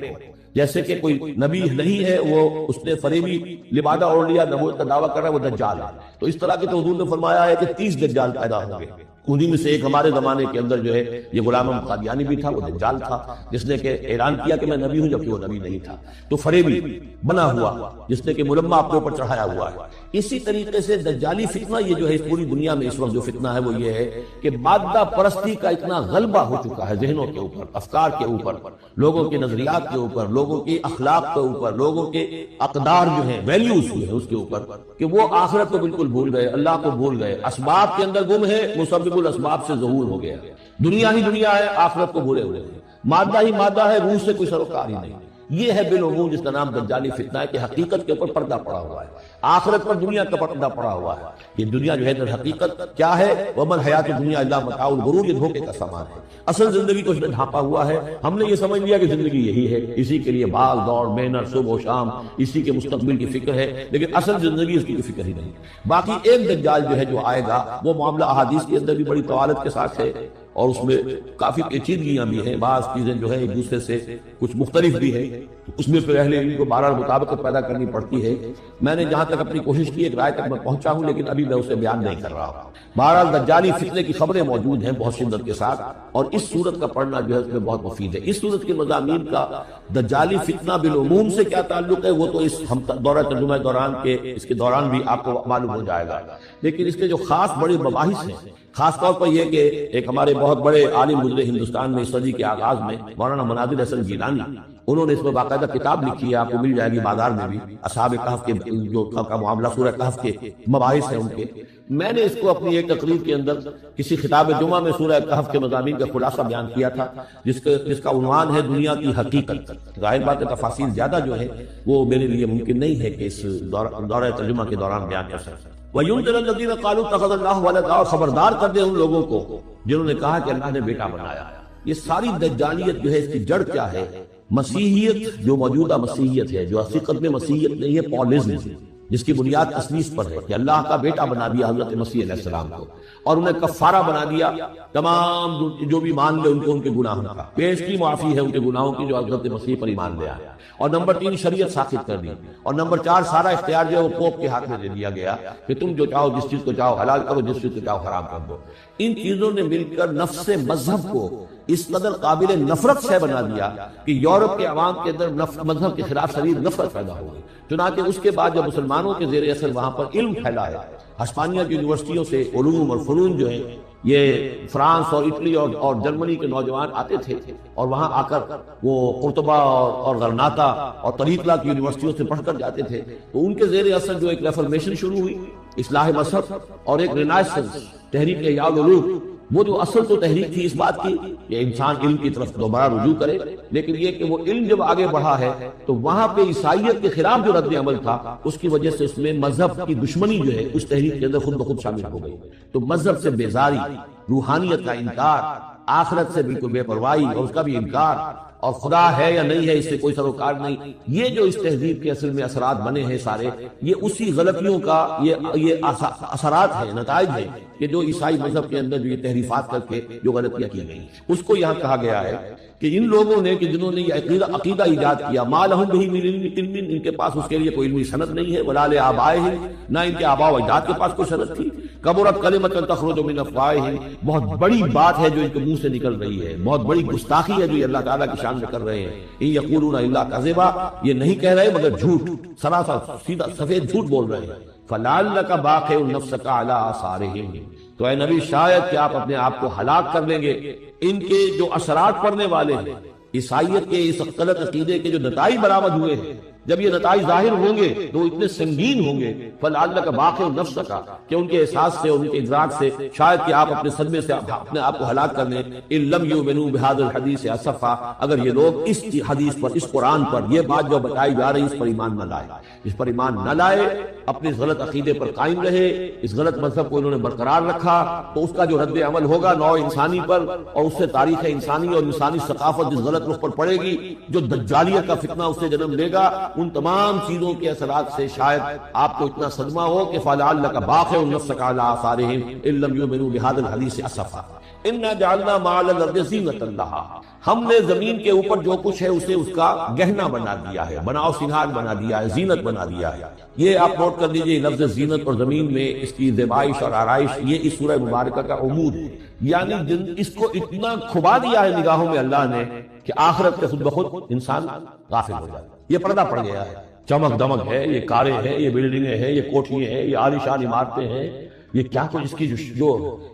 جیسے کہ کوئی نبی نہیں ہے وہ اس نے فریبی لبادہ اوڑھ لیا، نبوت کا دعویٰ کر رہا ہے، وہ دجال ہے۔ تو اس طرح کے تو حضور نے فرمایا ہے کہ 30 دجال پیدا ہوں گے، انہیں میں سے ایک ہمارے زمانے کے اندر جو ہے یہ غلام احمد قادیانی بھی تھا، وہ دجال تھا جس نے کہ اعلان کیا کہ میں نبی ہوں جبکہ وہ نبی نہیں تھا، تو فریبی بنا ہوا جس نے کہ ملمہ اپنے اوپر چڑھایا ہوا ہے۔ اسی طریقے سے دجالی فتنہ یہ جو ہے اس پوری دنیا میں اس وقت جو فتنہ ہے وہ یہ ہے کہ مادہ پرستی کا اتنا غلبہ ہو چکا ہے ذہنوں کے اوپر، افکار کے اوپر، لوگوں کے نظریات کے اوپر، لوگوں کے اخلاق کے اوپر، لوگوں کے اقدار جو ہیں، ویلیوز جو ہیں اس کے اوپر، کہ وہ آخرت کو بالکل بھول گئے، اللہ کو بھول گئے، اسباب کے اندر گم ہے، مسبب الاسباب سے ظہور ہو گیا، دنیا ہی دنیا ہے، آخرت کو بھولے ہوئے ہیں، مادہ ہی مادہ ہے، روح سے کوئی سروکار ہی نہیں۔ یہ ہے بالعموم جس کا نام دجالی فتنہ ہے کہ حقیقت کے اوپر پردہ پڑا ہوا ہے، آخرت پر دنیا کا پردہ پڑا ہوا ہے۔ یہ دنیا جو ہے در حقیقت کیا ہے؟ وَمَا الْحَيَاةُ الدُّنْيَا إِلَّا مَتَاعُ الْغُرُورِ، یہ دھوکے کا سامان ہے۔ اصل زندگی کو اس نے ڈھانپا ہوا ہے، ہم نے یہ سمجھ لیا کہ زندگی یہی ہے، اسی کے لیے بھاگ دوڑ محنت صبح و شام، اسی کے مستقبل کی فکر ہے، لیکن اصل زندگی اس کی کوئی فکر ہی نہیں۔ باقی ایک دجال جو ہے جو آئے گا وہ معاملہ احادیث کے اندر بھی بڑی طوالت کے ساتھ ہے اور اس میں کافی پیچیدگیاں بھی ہیں، بعض چیزیں جو ہے ایک دوسرے سے کچھ مختلف بھی ہیں، اس میں پھر اہل علم کو بہرحال مطابقت پیدا کرنی پڑتی ہے۔ میں نے جہاں تک اپنی کوشش کی ایک رائے تک میں پہنچا ہوں، لیکن ابھی میں اسے بیان نہیں کر رہا ہوں۔ بہرحال دجالی فتنے کی خبریں موجود ہیں بہت شدت کے ساتھ، اور اس صورت کا پڑھنا جو ہے اس میں بہت مفید ہے۔ اس صورت کے مضامین کا دجالی فتنہ بالعموم سے کیا تعلق ہے وہ تو اس دورہ ترجمہ دوران کے اس کے دوران بھی آپ کو معلوم ہو جائے گا، لیکن اس کے جو خاص بڑے مباحث ہیں، خاص طور پر یہ کہ ایک ہمارے بہت بڑے عالم گزرے ہندوستان میں اس صدی کے آغاز میں مولانا مناظر حسن گیلانی، انہوں نے اس میں باقاعدہ کتاب لکھی ہے، آپ کو مل جائے گی بازار میں بھی، اصحاب کہف کے جو کا معاملہ سورہ کہف کے مباحث ہیں ان کے۔ میں نے اس کو اپنی ایک تقریر کے اندر کسی خطاب جمعہ میں سورہ کہف کے مضامین کا خلاصہ بیان کیا تھا، جس کا عنوان ہے دنیا کی حقیقت۔ ظاہر بات ہے تفاصیل زیادہ جو ہے وہ میرے لیے ممکن نہیں ہے کہ اس دورہ ترجمہ کے دوران بیان کر سکتا۔ وَيُنذِرَ الَّذِينَ قَالُوا اتَّخَذَ اللَّهُ وَلَدًا، اور خبردار کر دے ان لوگوں کو جنہوں نے کہا کہ اللہ نے بیٹا بنایا۔ یہ ساری دجالیت جو ہے اس کی جڑ کیا ہے؟ مسیحیت، جو موجودہ مسیحیت ہے، جو حقیقت میں مسیحیت نہیں ہے، پاولزم، جس کی بنیاد تثلیث پر ہے کہ اللہ کا بیٹا بنا دیا حضرت مسیح علیہ السلام کو، اور انہیں کفارہ بنا دیا تمام جو بھی مان لے ان کو ان کے گناہوں کا، پیش کی معافی ہے ان کے گناہوں کی جو حضرت مسیح پر ایمان لے آیا، اور نمبر 3 شریعت ساخت کر دی، اور نمبر 4 سارا اختیار جو ہے وہ پوپ کے ہاتھ میں دے دیا گیا کہ تم جو چاہو جس چیز کو چاہو حلال کرو، جس چیز کو چاہو حرام کر دو۔ ان چیزوں نے مل کر نفس مذہب کو اس قدر قابل نفرت سے بنا دیا کہ یورپ کے عوام کے اندر مذہب کے خلاف شدید نفرت پیدا ہو گئی۔ چنانچہ اس کے بعد جب مسلمانوں کے زیر اثر وہاں پر علم پھیلا ہے، ہسپانیہ کی یونیورسٹیوں سے علوم اور فنون جو ہیں یہ فرانس اور اٹلی اور جرمنی کے نوجوان آتے تھے، اور وہاں آ کر وہ قرطبہ اور غرناطہ اور طریقہ کی یونیورسٹیوں سے پڑھ کر جاتے تھے، تو ان کے زیر اثر جو ایک ریفارمیشن شروع ہوئی، اصلاح مذہب اور ایک رینائسنس، تحریک احیاء العلوم، وہ جو اصل تو تحریک تھی اس بات کی کہ انسان علم کی طرف دوبارہ رجوع کرے، لیکن یہ کہ وہ علم جب آگے بڑھا ہے تو وہاں پہ عیسائیت کے خلاف جو رد عمل تھا اس کی وجہ سے اس میں مذہب کی دشمنی جو ہے اس تحریک کے اندر خود بخود شامل ہو گئی۔ تو مذہب سے بیزاری، روحانیت کا انکار، آخرت سے بالکل بے پرواہی اور اس کا بھی انکار، اور خدا ہے یا نہیں ہے اس سے کوئی سروکار نہیں، یہ جو اس تہذیب کے اصل میں اثرات بنے ہیں سارے، یہ اسی غلطیوں کا یہ اثرات ہیں، نتائج ہیں کہ جو عیسائی مذہب کے اندر جو یہ تحریفات کر کے جو غلطیاں کی گئی، اس کو یہاں کہا گیا ہے کہ ان لوگوں نے کہ جنہوں نے یہ عقیدہ ایجاد کیا، ما لہم بہ من علم، ان کے پاس اس کے لیے کوئی علمی سند نہیں ہے، ولا لآبائہم، نہ ان کے آباء و اجداد کے پاس کوئی سند تھی، کبرت کلمۃ تخرج من افواہہم، بہت بڑی بات ہے جو ان کے منہ سے نکل رہی ہے، بہت بڑی گستاخی ہے جو یہ اللہ تعالیٰ کی شان میں کر رہے ہیں، ان یقولون الا کذبا، یہ نہیں کہہ رہے مگر جھوٹ، سراسر سیدھا سفید جھوٹ بول رہے ہیں، فلعلک باخع نفسک علی آثارہم، تو اے نبی شاید کہ آپ اپنے آپ کو ہلاک کر لیں گے ان کے جو اثرات پڑنے والے ہیں، عیسائیت کے اس غلط عقیدے کے جو نتائج برآمد ہوئے ہیں، جب یہ نتائج ظاہر ہوں گے تو اتنے سنگین ہوں گے، فلعلک باخع نفسک، کہ ان کے احساس سے ان کے ادراک سے شاید کہ آپ اپنے صدمے سے اپنے آپ کو ہلاک کر لیں، ان لم یؤمنوا بہذا الحدیث اسفا، اگر یہ لوگ اس حدیث پر، اس قرآن پر، یہ بات جو بتائی جا رہی اس پر ایمان نہ لائے، اس پر ایمان نہ لائے، اپنے اس غلط عقیدے پر قائم رہے، اس غلط مذہب کو انہوں نے برقرار رکھا، تو اس کا جو رد عمل ہوگا نوع انسانی پر، اور اس سے تاریخ انسانی اور انسانی ثقافت جس غلط رخ پر پڑے گی، جو دجالیت کا فتنہ اس سے جنم لے گا، ان تمام چیزوں کے اثرات سے شاید آپ کو اتنا صدمہ ہو کہ فلعلک باخع نفسک علی آثارہم ان لم یؤمنوا بہذا الحدیث اسفا۔ انا جعلنا ما علی الارض زینۃ لہا، ہم نے زمین کے اوپر جو کچھ ہے اسے اس کا گہنا بنا دیا ہے، بناؤ سنگھار بنا دیا ہے، زینت بنا دیا ہے۔ یہ آپ نوٹ کر لیجئے، لفظ زینت اور زمین میں اس کی زیبائش اور آرائش، یہ اس سورہ مبارکہ کا عمود ہے، یعنی اس کو اتنا کھبا دیا ہے نگاہوں میں اللہ نے کہ آخرت کے خود بخود انسان غافل ہو جائے۔ یہ پردہ پڑ گیا ہے، چمک دمک ہے، یہ کاریں ہیں، یہ بلڈنگیں ہیں، یہ کوٹھیاں ہیں، یہ عالیشان عمارتیں ہیں، یہ کیا کچھ اس کی جو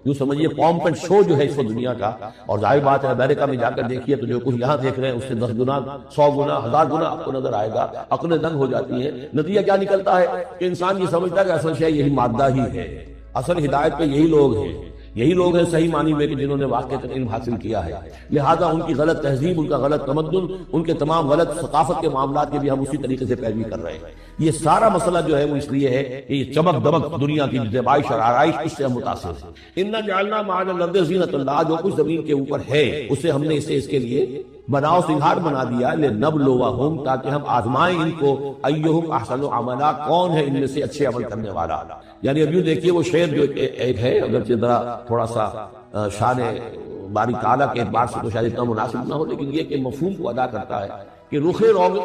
یوں سمجھیے پومپ اینڈ شو جو ہے اس دنیا کا۔ اور ظاہر بات ہے امریکہ میں جا کر دیکھیے تو جو کچھ یہاں دیکھ رہے ہیں اس سے 10 گنا 100 گنا 1000 گنا آپ کو نظر آئے گا، عقلیں دنگ ہو جاتی ہیں۔ نتیجہ کیا نکلتا ہے کہ انسان یہ سمجھتا ہے کہ اصل شے یہی مادہ ہی ہے، اصل ہدایت پہ یہی لوگ ہیں، یہی لوگ ہیں صحیح معنی میں کہ جنہوں نے واقعی علم حاصل کیا ہے، لہذا ان کی غلط تہذیب، ان کا غلط تمدن، ان کے تمام غلط ثقافت کے معاملات کی بھی ہم اسی طریقے سے پیروی کر رہے ہیں۔ یہ سارا مسئلہ جو ہے وہ اس لیے ہے کہ یہ چمک دمک دنیا کی زیبائش اور آرائش اس سے ہم متاثر ہیں۔ انا جعلنا ما علی الارض زینۃ لہا، جو کچھ زمین کے اوپر ہے اسے ہم نے اسے اس کے لیے بناؤ سنگھار بنا دیا، لنبلوہم، تاکہ ہم آزمائیں ان کو، ایہم احسن عملا، کون ہے ان میں سے اچھے عمل کرنے والا۔ یعنی اب یوں دیکھیے وہ شعر جو ایک ہے، اگرچہ ذرا تھوڑا سا شان باری تعالیٰ کے اعتبار سے تو شاید اتنا مناسب نہ ہو، لیکن یہ کہ مفہوم کو ادا کرتا ہے کہ رخ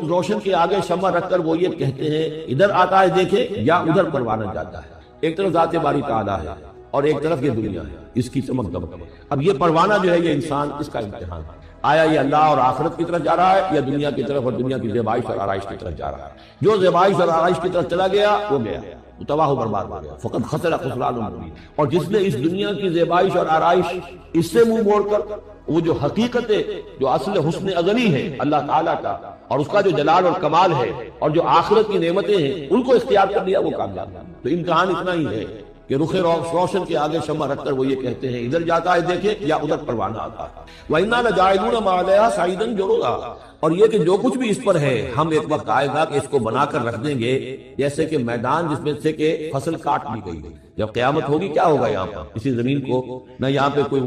روشن کے آگے شمع رکھ کر وہ یہ کہتے ہیں ادھر آتا ہے دیکھے یا ادھر پروانہ جاتا ہے۔ ایک طرف ذات باری تعالیٰ ہے اور ایک طرف یہ دنیا ہے، اس کی چمک دمک۔ اب یہ پروانہ جو ہے یہ انسان، اس کا امتحان ہے، آیا یہ اللہ اور آخرت کی طرف جا رہا ہے یا دنیا کی طرف اور دنیا کی زیبائش اور آرائش کی طرف جا رہا ہے۔ جو زیبائش اور آرائش کی طرف چلا گیا وہ گیا، وہ تباہ و برباد ہو گیا، فقط خسر خسران مبین۔ اور جس نے اس دنیا کی زیبائش اور آرائش اس سے منہ موڑ کر وہ جو حقیقت ہے، جو اصل حسن ازلی ہے اللہ تعالیٰ کا، اور اس کا جو جلال اور کمال ہے اور جو آخرت کی نعمتیں ہیں ان کو اختیار کر لیا، وہ کامیاب ہے۔ تو امتحان اتنا ہی ہے کہ رخ روشن کے آگے شمع رکھ کر وہ یہ کہتے ہیں ادھر جاتا ہے دیکھے یا ادھر پروانہ آتا ہے۔ وَإِنَّا لَجَاعِلُونَ مَا عَلَيْهَا صَعِيدًا جُرُزًا، اور یہ کہ جو کچھ بھی اس پر ہے ہم ایک وقت آئے گا کہ اس کو بنا کر رکھ دیں گے جیسے کہ میدان جس میں سے کہ فصل کاٹ لی گئی ہے۔ جب قیامت ہوگی کیا ہوگا یہاں پر اسی زمین کو، نہ یہاں پہ کوئی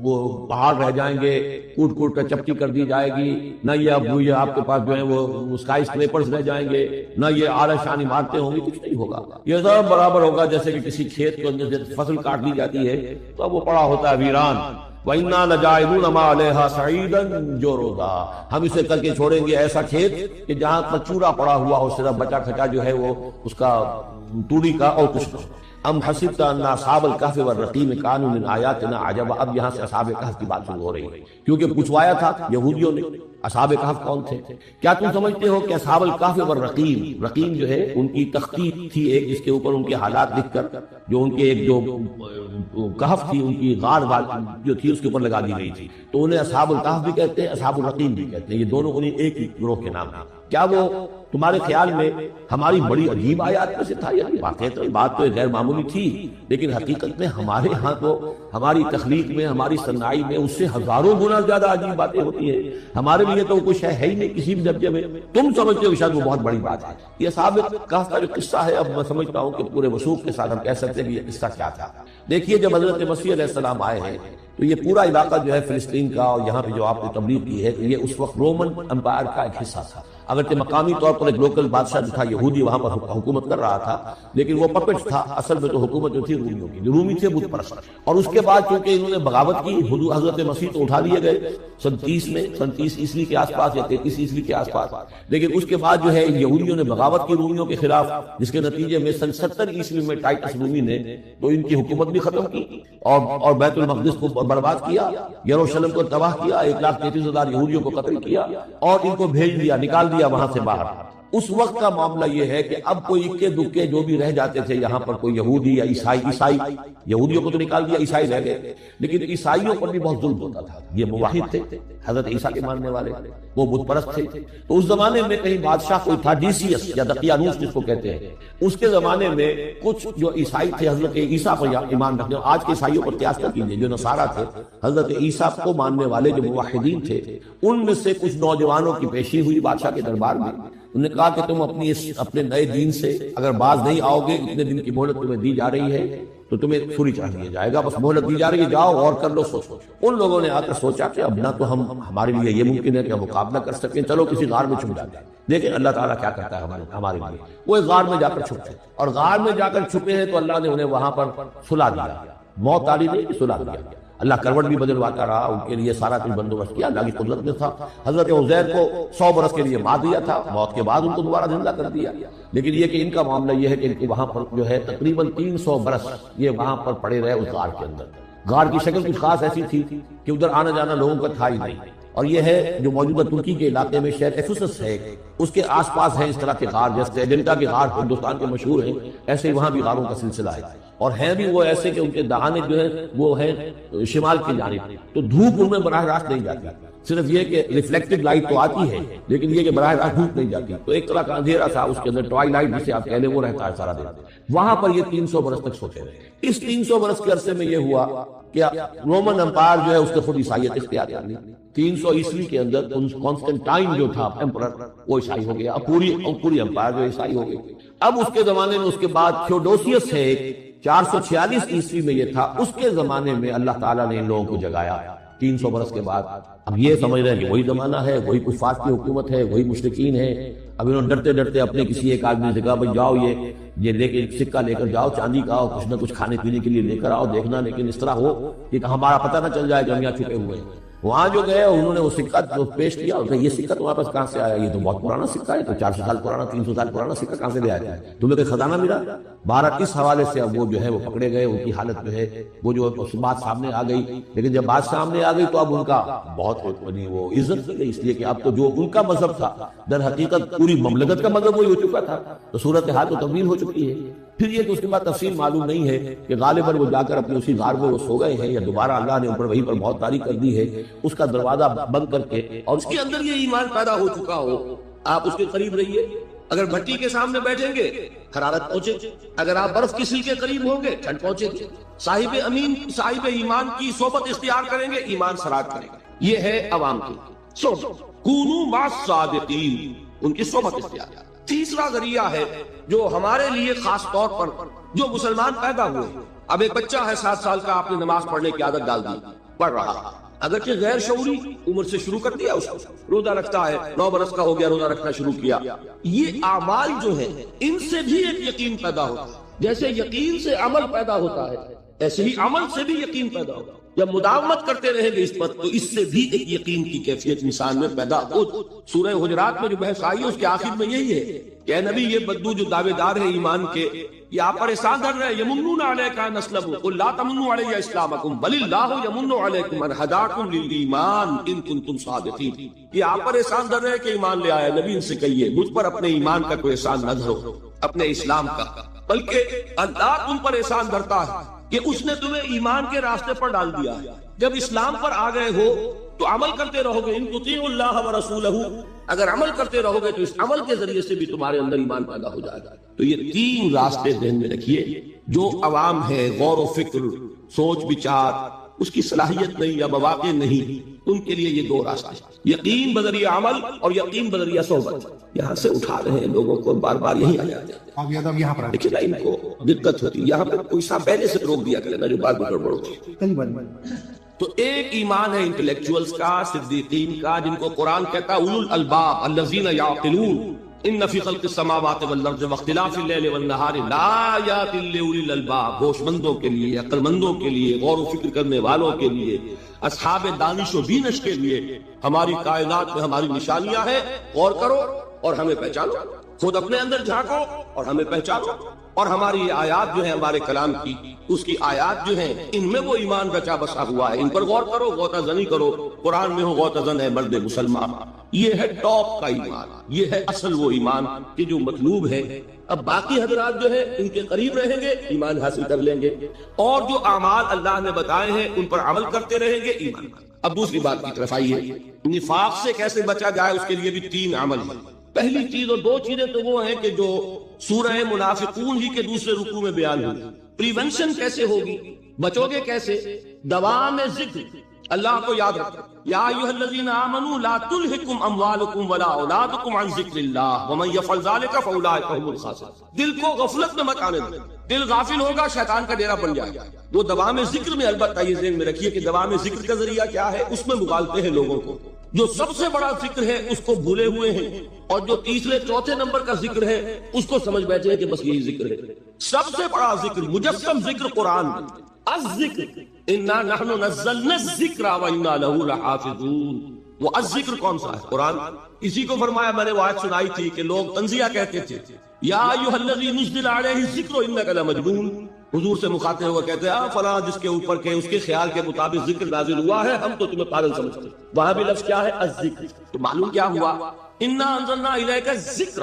وہ پہاڑ رہ جائیں گے کوٹ کوٹ کر چپٹی کر دی جائے گی، نہ یہ آپ کے پاس جو ہے وہ اسکائی اسکریپرز رہ جائیں گے، نہ یہ اعلی شان عمارتیں ہوں گی، کچھ نہیں ہوگا۔ یہ سب برابر ہوگا جیسے کہ کسی کھیت کو اندر سے فصل کاٹ دی جاتی ہے تو اب وہ پڑا ہوتا ہے ویران۔ وَإِنَّا لَجَاعِلُونَ مَا عَلَيْهَا صَعِيدًا جُرُزًا، ہم اسے کر کے چھوڑیں گے ایسا کھیت کہ جہاں پر چورا پڑا ہوا ہو، صرف بچا کھچا جو ہے وہ اس کا توڑی کا اور کچھ نہ۔ ام حسبت ان اصحاب الکہف والرقیم کانوا من آیاتنا عجبا، اب یہاں سے اصحاب کہف کی بات شروع ہو رہی ہے کیونکہ پوچھوایا تھا یہودیوں نے اصحاب کہف کون تھے۔ کیا تم سمجھتے ہو کہ اصحاب الکہف والرقیم، رقیم جو ہے ان کی تخطیط تھی ایک جس کے اوپر ان کے حالات لکھ کر جو ان کے ایک جو کہف تھی ان کی غار جو تھی اس کے اوپر لگا دی گئی تھی، تو انہیں اصحاب الکہف بھی کہتے ہیں، اصحاب الرقیم بھی کہتے ہیں، یہ دونوں انہیں ایک ہی گروہ کے نام ہیں۔ کیا وہ تمہارے خیال میں ہماری بڑی عجیب آیات میں سے تھا؟ یعنی واقعی تو بات تو غیر معمولی تھی، لیکن حقیقت میں ہمارے ہاں تو ہماری تخلیق میں، ہماری صنائی میں اس سے ہزاروں گنا زیادہ عجیب باتیں ہوتی ہیں۔ ہمارے لیے تو کچھ ہے ہی نہیں کسی بھی درجے میں، تم سمجھتے ہو شاید وہ بہت بڑی بات ہے۔ یہ اصحاب کہف کا جو قصہ ہے اب میں سمجھتا ہوں کہ پورے وثوق کے ساتھ ہم کہہ سکتے ہیں کہ یہ قصہ کیا تھا۔ دیکھیے جب حضرت مسیح علیہ السلام آئے ہیں تو یہ پورا علاقہ جو ہے فلسطین کا اور یہاں پہ جو آپ نے تبلیغ کی ہے یہ اس وقت رومن امپائر کا ایک حصہ تھا۔ اگرچہ مقامی طور پر ایک لوکل بادشاہ جو تھا یہودی وہاں پر حکومت کر رہا تھا، لیکن وہ پپٹ تھا، اصل میں تو حکومت جو تھی رومیوں کی، جو رومی تھے بت پرست۔ اور اس کے بعد چونکہ انہوں نے بغاوت کی، حضرت مسیح تو اٹھا لیے گئے سن 30 عیسوی کے آس پاس یا 33 عیسوی کے آس پاس، لیکن اس کے بعد جو ہے یہودیوں نے بغاوت کی رومیوں کے خلاف، جس کے نتیجے میں سن 70 عیسوی میں ٹائٹس رومی نے تو ان کی حکومت بھی ختم کی اور بیت المقدس کو برباد کیا، یروشلم کو تباہ کیا، 1,33,000 یہودیوں کو قتل کیا اور ان کو بھیج دیا، نکال دیا وہاں سے باہر۔ اس وقت کا معاملہ یہ ہے کہ اب کوئی اکے دکے جو بھی رہ جاتے تھے یہاں پر، کوئی یہودی یا عیسائی، یہودیوں کو تو نکال دیا، عیسائی رہ گئے، لیکن عیسائیوں پر بھی بہت ظلم ہوتا تھا۔ یہ موحد تھے، حضرت عیسیٰ کے ماننے والے، وہ بت پرست تھے۔ تو اس زمانے میں کہیں بادشاہ کوئی تھا ڈیسیس یا دقیانوس جس کو کہتے ہیں، اس کے زمانے میں کچھ جو عیسائی تھے حضرت عیسیٰ پر ایمان رکھنے، آج کے عیسائیوں پر قیاس نہ کیجیے، جو نصارہ تھے حضرت عیسیٰ کو ماننے والے جو موحدین تھے، ان میں سے کچھ نوجوانوں کی پیشی ہوئی بادشاہ کے دربار میں۔ انہوں نے کہا کہ تم اپنے نئے دین سے اگر باز نہیں آؤ گے، اتنے دن کی مہلت تمہیں دی جا رہی ہے تو تمہیں سولی چڑھا دیا جائے گا، بس مہلت دی جا رہی ہے، جاؤ اور کر لو، سوچو۔ ان لوگوں نے آ کر سوچا کہ اب نہ تو ہمارے لیے یہ ممکن ہے کہ ہم مقابلہ کر سکیں، چلو کسی غار میں چھپ جاتے ہیں، دیکھیں اللہ تعالیٰ کیا کرتا ہے ہمارے لیے۔ وہ ایک غار میں جا کر چھپے اور غار میں جا کر چھپے ہیں تو اللہ نے انہیں وہاں پر سلا دیا، موت آلی نہیں، سلا دیا۔ اللہ کروٹ بھی بدلواتا رہا، ان کے لیے سارا کچھ بندوبست کیا، اللہ کی قدرت میں تھا۔ حضرت عزیر کو 100 برس کے لیے مار دیا تھا، موت کے بعد ان کو دوبارہ زندہ کر دیا۔ لیکن یہ کہ ان کا معاملہ یہ ہے کہ ان کے وہاں پر جو ہے تقریباً 300 برس یہ وہاں پر پڑے رہے اس غار کے اندر۔ غار کی شکل کچھ خاص ایسی تھی کہ ادھر آنا جانا لوگوں کا تھا ہی نہیں، اور یہ ہے جو موجودہ ترکی کے علاقے میں شہر ایفسس ہے، اس کے آس پاس ہیں اس طرح کے غار، جیسے ایڈنٹا کے غار ہندوستان کے مشہور ہیں، ایسے ہی وہاں بھی غاروں کا سلسلہ ہے، اور ہیں بھی وہ ایسے کہ ان کے دہانے جو ہے وہ ہے شمال کی جانب، تو دھوپ ان میں براہ راست نہیں جاتی، صرف یہ کہ ریفلیکٹڈ لائٹ تو آتی ہے لیکن یہ کہ براہ راست دھوپ نہیں جاتی، تو ایک طرح کا اندھیرا سا اس کے اندر، ٹوائی لائٹ جسے آپ کہہ لیں، وہ رہتا ہے سارا دن۔ وہاں پر یہ 300 برس تک سوتے رہے۔ اس 300 برس کے عرصے میں یہ ہوا کہ رومن امپائر جو ہے اس نے خود عیسائیت اختیار کر لی۔ 300 عیسوی کے اندر کانسٹنٹائن جو تھا ایمپرر وہ عیسائی ہو گیا، اب پوری امپائر جو عیسائی ہو گئی۔ اب اس کے زمانے میں اس کے بعد تھیوڈوسیس ہے 446 عیسوی میں یہ تھا، اس کے زمانے میں اللہ تعالیٰ نے ان لوگوں کو جگایا 300 برس کے بعد۔ اب یہ سمجھ رہے ہیں کہ وہی زمانہ ہے، وہی کفار کی حکومت ہے، وہی مشرکین ہے۔ اب انہوں نے ڈرتے ڈرتے اپنے کسی ایک آدمی سے کہا بھائی جاؤ یہ لے کے سکہ لے کر جاؤ، چاندی کا، کچھ نہ کچھ کھانے پینے کے لیے لے کر آؤ، دیکھنا لیکن اس طرح ہو کہ ہمارا پتہ نہ چل جائے کہ ہم یہاں چھپے ہوئے ہیں۔ وہاں جو گئے انہوں نے وہ سکہ پیش کیا، اور یہ سکہ تمہارے پاس کہاں سے آیا؟ یہ تو بہت پرانا سکہ ہے، تو 400 سال پرانا، 300 سال پرانا سکہ کہاں سے لے آیا؟ تمہیں کوئی خزانہ ملا؟ بہرحال اس حوالے سے اب وہ جو ہے وہ پکڑے گئے، ان کی حالت جو ہے وہ جو بات سامنے آ گئی۔ لیکن جب بات سامنے آ گئی تو اب ان کا بہت وہ عزت کی گئی، اس لیے کہ اب تو جو ان کا مذہب تھا در حقیقت پوری مملکت کا مذہب وہی ہو چکا تھا، تو صورتحال تو تبدیل ہو چکی ہے۔ پھر یہ کہ اس کے بعد تفصیل معلوم نہیں ہے کہ غالباً وہ جا کر اپنے اسی غار میں وہ سو گئے ہیں، یا دوبارہ اللہ نے ان پر وہیں پر موت طاری کر دی ہے، اس کا دروازہ بند کر کے، اور اس کے اندر یہ ایمان پیدا ہو چکا ہو۔ آپ اس کے قریب رہیے، اگر بھٹی کے سامنے بیٹھیں گے حرارت پہنچے گی، اگر آپ برف کی سیل کے قریب ہوں گے ٹھنڈ پہنچے گی، صاحب ایمان کی صحبت اختیار کریں گے ایمان سرات کریں گے۔ یہ ہے عوام کی صحبت، کونوا مع الصادقین، ان کی صحبت اختیار۔ تیسرا ذریعہ ہے جو ہمارے لیے خاص طور پر جو مسلمان پیدا ہوئے، اب ایک بچہ ہے 7 سال کا، آپ نے نماز پڑھنے کی عادت ڈال دی، پڑھ رہا، اگرچہ غیر شعوری عمر سے شروع کر دیا، اس کو روزہ رکھتا ہے، 9 برس کا ہو گیا روزہ رکھنا شروع کیا۔ یہ اعمال جو ہیں ان سے بھی ایک یقین پیدا ہوتا ہے، جیسے یقین سے عمل پیدا ہوتا ہے ایسے ہی عمل سے بھی یقین پیدا ہوتا ہے۔ جب مداومت کرتے رہیں گے اس پر تو اس سے بھی ایک یقین کی کیفیت انسان میں پیدا ہو۔ سورہ حجرات میں جو بحث آئی ہے اس کے آخر میں یہی ہے کہ اے نبی، یہ بدو جو دعوے دار ہیں ایمان کے، یہ آپ پر احسان کر رہے ہیں، یمنون علیک ان اسلموا قل لا تمنوا علی اسلامکم بل اللہ یمن علیکم ان ہداکم للایمان ان کنتم صادقین۔ یہ آپ پر احسان کر رہے ہیں کہ ایمان لے آئے، نبی ان سے کہیے مجھ پر اپنے ایمان کا کوئی احسان نہ دھرو، اپنے اسلام کا، بلکہ اللہ تم پر احسان دھرتا ہے کہ اس نے تمہیں ایمان کے راستے پر ڈال دیا ہے۔ جب اسلام پر آ گئے ہو تو عمل کرتے رہو گے، ان تطیعوا اللہ ورسولہ، اگر عمل کرتے رہو گے تو اس عمل کے ذریعے سے بھی تمہارے اندر ایمان پیدا ہو جائے گا۔ تو یہ 3 راستے ذہن میں رکھیے۔ جو عوام ہے غور و فکر، سوچ بچار، اس کی صلاحیت نہیں یا مواقع نہیں، ان کے لیے یہ 2 راستے، یقین بذریعہ عمل اور یقین بذریعہ صحبت۔ یہاں سے اٹھا رہے ہیں لوگوں کو، بار بار یہی آ جاتے ہیں، یہاں پر لیکن ان کو دقت ہوتی ہے، یہاں پہ کوئی صاحب پہلے سے روک دیا کرے نا جو بات گڑبڑ ہوتی ہے۔ تو ایک ایمان ہے انٹلیکچوئلز کا، صدیقین کا، جن کو قرآن کہتا ہے اولو الالباب الذین یعقلون ان فی خلق السماوات والارض واختلاف اللیل والنہار لآیات لأولی الالباب، ہوش مندوں کے لیے، عقل مندوں کے لیے، غور و فکر کرنے والوں کے لیے، اصحاب دانش و بینش کے لیے ہماری کائنات میں ہماری نشانیاں ہیں، غور کرو اور ہمیں پہچانو، خود اپنے اندر جھانکو اور ہمیں پہچانو، اور ہماری آیات جو ہیں ہمارے کلام کی، اس کی آیات جو ہیں ان میں وہ ایمان رچا بسا ہوا ہے، ان پر غور کرو، غوطہ زنی کرو۔ قرآن میں ہو غوطہ زن ہے مرد مسلمان، یہ ہے ٹاپ کا ایمان، یہ ہے اصل وہ ایمان کہ جو مطلوب ہے۔ اب باقی حضرات جو ہے ان کے قریب رہیں گے ایمان حاصل کر لیں گے، اور جو اعمال اللہ نے بتائے ہیں ان پر عمل کرتے رہیں گے ایمان۔ اب دوسری بات کی طرف آئیے، نفاق سے کیسے بچا جائے، اس کے لیے بھی 3 عمل ہیں۔ پہلی چیز اور 2 چیزیں تو وہ ہیں کہ جو سورہ منافقون ہی کے دوسرے رکوع میں بیان ہوئی۔ پریونشن کیسے ہوگی، بچو گے کیسے؟ دوام ذکر، اللہ کو یاد رکھو، یا ایھا الذین آمنوا لا تلھکم اموالکم ولا اولادکم عن ذکر اللہ ومن یفعل ذلک فاولئک هم الخاسرون۔ دل کو غفلت میں مت آنے دو، دل غافل ہوگا شیطان کا ڈیرا بن جائے گا۔ وہ دوام ذکر میں، البتہ یہ ذہن میں رکھیے کہ دوام ذکر کا ذریعہ کیا ہے، اس میں مغالطے ہیں لوگوں کو۔ جو سب سے بڑا ذکر ہے اس کو بھولے ہوئے ہیں، اور جو تیسرے چوتھے نمبر کا ذکر ہے اس کو سمجھ بیٹھے ہیں کہ بس یہی ذکر ہے۔ سب سے بڑا ذکر، مجسم ذکر قرآن، الذکر انا نحن نزلنا الذکر وانا له لحافظون. وہ الذکر کون سا ہے؟ قرآن. اسی کو فرمایا، میں نے وہ آیت سنائی تھی کہ لوگ تنزیہ کہتے تھے یا ایھا الذی نزل علیہ الذکر انک لمجنون. حضور سے مخاطب ہوئے کہتے ہیں فلاں جس کے اوپر کے اس کے خیال کے مطابق ذکر نازل ہوا ہے، ہم تو تمہیں پاگل سمجھتے ہیں. وہاں بھی لفظ کیا ہے؟ الذکر. تو معلوم کیا ہوا؟ انا انزلنا الیک الذکر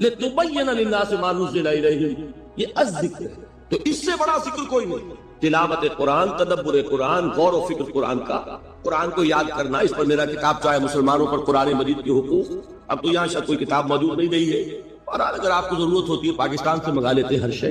لتبین للناس ما نزل الیہم. یہ الذکر ہے. تو اس سے بڑا ذکر کوئی نہیں. تلاوت قرآن، تدبر قرآن، غور و فکر قرآن کا، قرآن کو یاد کرنا. اس پر میرا کتاب چاہے مسلمانوں پر قرآن مجید کے حقوق، اب تو یہاں شاید کوئی کتاب موجود نہیں رہی ہے، اور اگر آپ کو ضرورت ہوتی ہے پاکستان سے منگا لیتے ہیں ہر شے،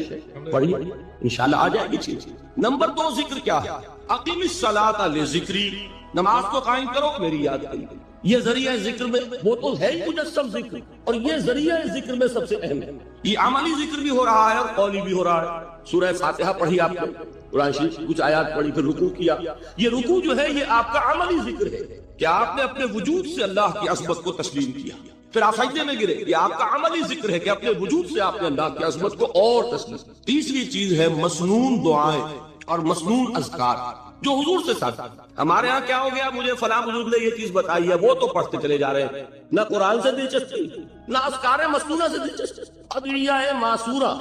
پڑھیے انشاءاللہ آ جائے گی چیز. نمبر 2 ذکر کیا ہے؟ اقیم الصلاۃ لذکری. نماز کو قائم کرو میری یاد کے لیے. یہ ذریعہ ذکر میں وہ تو ہے ہی مجسم ذکر، اور یہ ذریعہ ذکر میں سب سے اہم ہے. یہ عملی ذکر بھی ہو رہا ہے اور قولی بھی ہو رہا ہے. سورہ فاتحہ پڑھی آپ نے، قرآن شریف کی کچھ آیات پڑھی، پھر رکوع کیا. یہ رکوع جو ہے یہ آپ کا عملی ذکر ہے کہ آپ نے اپنے وجود سے اللہ کی عظمت کو تسلیم کیا. پھر آپ سجدے میں گرے، یہ آپ کا عملی ذکر ہے کہ اپنے وجود سے آپ نے اللہ کی عظمت کو اور تسلیم. تیسری چیز ہے مسنون دعائیں اور مسنون اذکار جو حضور سے ساتھ. ہمارے ہاں کیا ہو گیا؟ مجھے فلاں بزرگ نے یہ چیز بتائی ہے، وہ تو پڑھتے چلے جا رہے ہیں. نہ قرآن سے دلچسپی، نہ اذکار مسنونہ سے دلچسپی. ادعیہ معصورہ.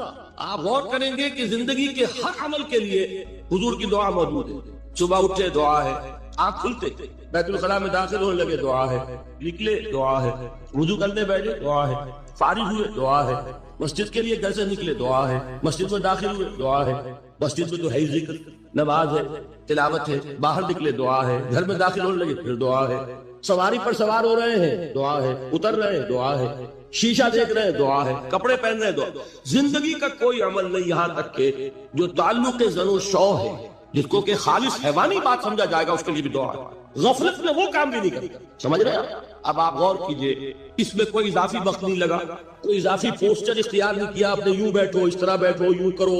آپ غور کریں گے کہ زندگی کے ہر عمل کے لیے حضور کی دعا موجود ہے. صبح اٹھے دعا ہے، آنکھ کھلتے بیت الخلاء میں داخل ہونے لگے دعا ہے، نکلے دعا ہے، وضو کرنے بیٹھے دعا ہے، فارغ ہوئے دعا ہے، مسجد کے لیے گھر سے نکلے دعا ہے، مسجد میں داخل ہوئے دعا ہے. مسجد میں تو ہے ہی ذکر، نماز ہے، تلاوت ہے، باہر نکلے دعا ہے، گھر میں داخل ہونے لگے پھر دعا ہے، سواری پر سوار ہو رہے ہیں دعا ہے، اتر رہے ہیں دعا ہے، شیشہ دیکھ رہے ہیں دعا ہے، کپڑے پہن رہے ہیں دعا. زندگی کا کوئی عمل نہیں یہاں تک کہ جو تعلق زن و شو ہے، جس کو کہ خالص حیوانی بات سمجھا جائے گا، اس کے لیے بھی دعا ہے. غفلت میں وہ کام بھی نہیں کرتا. سمجھ رہے ہیں؟ اب آپ غور کیجئے، اس میں کوئی اضافی وقت نہیں لگا، کوئی اضافی پوسچر اختیار نہیں کیا آپ نے، یوں بیٹھو، اس طرح بیٹھو، یوں کرو.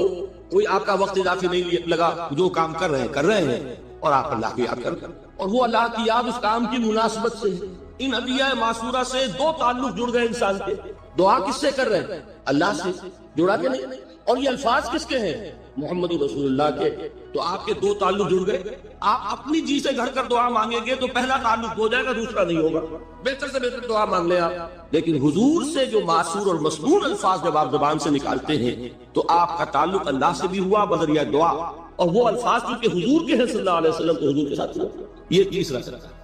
کوئی آپ کا وقت اضافی نہیں لگا. جو کام کر رہے ہیں اور آپ اللہ کی یاد کر رہے ہیں، اور وہ اللہ کی یاد اس کام کی مناسبت سے. ان ادعیہ معصورہ سے 2 تعلق جڑ گئے انسان کے. دعا کس سے کر رہے ہیں؟ اللہ سے. جڑا کہ نہیں؟ اور یہ الفاظ کس کے ہیں؟ محمد رسول اللہ کے. تو آپ کے 2 تعلق جڑ گئے. آپ اپنی جی سے گھر کر دعا مانگیں گے تو پہلا تعلق ہو جائے گا، دوسرا نہیں ہوگا. بہتر سے بہتر دعا مانگ لیں آپ. لیکن حضور سے جو معصور اور مسنون الفاظ جب آپ زبان سے نکالتے ہیں تو آپ کا تعلق اللہ سے بھی ہوا بذریعہ دعا، اور وہ الفاظ کیونکہ حضور کے ہیں صلی اللہ علیہ وسلم تو حضور کے ساتھ ہوا. یہ تیسرا.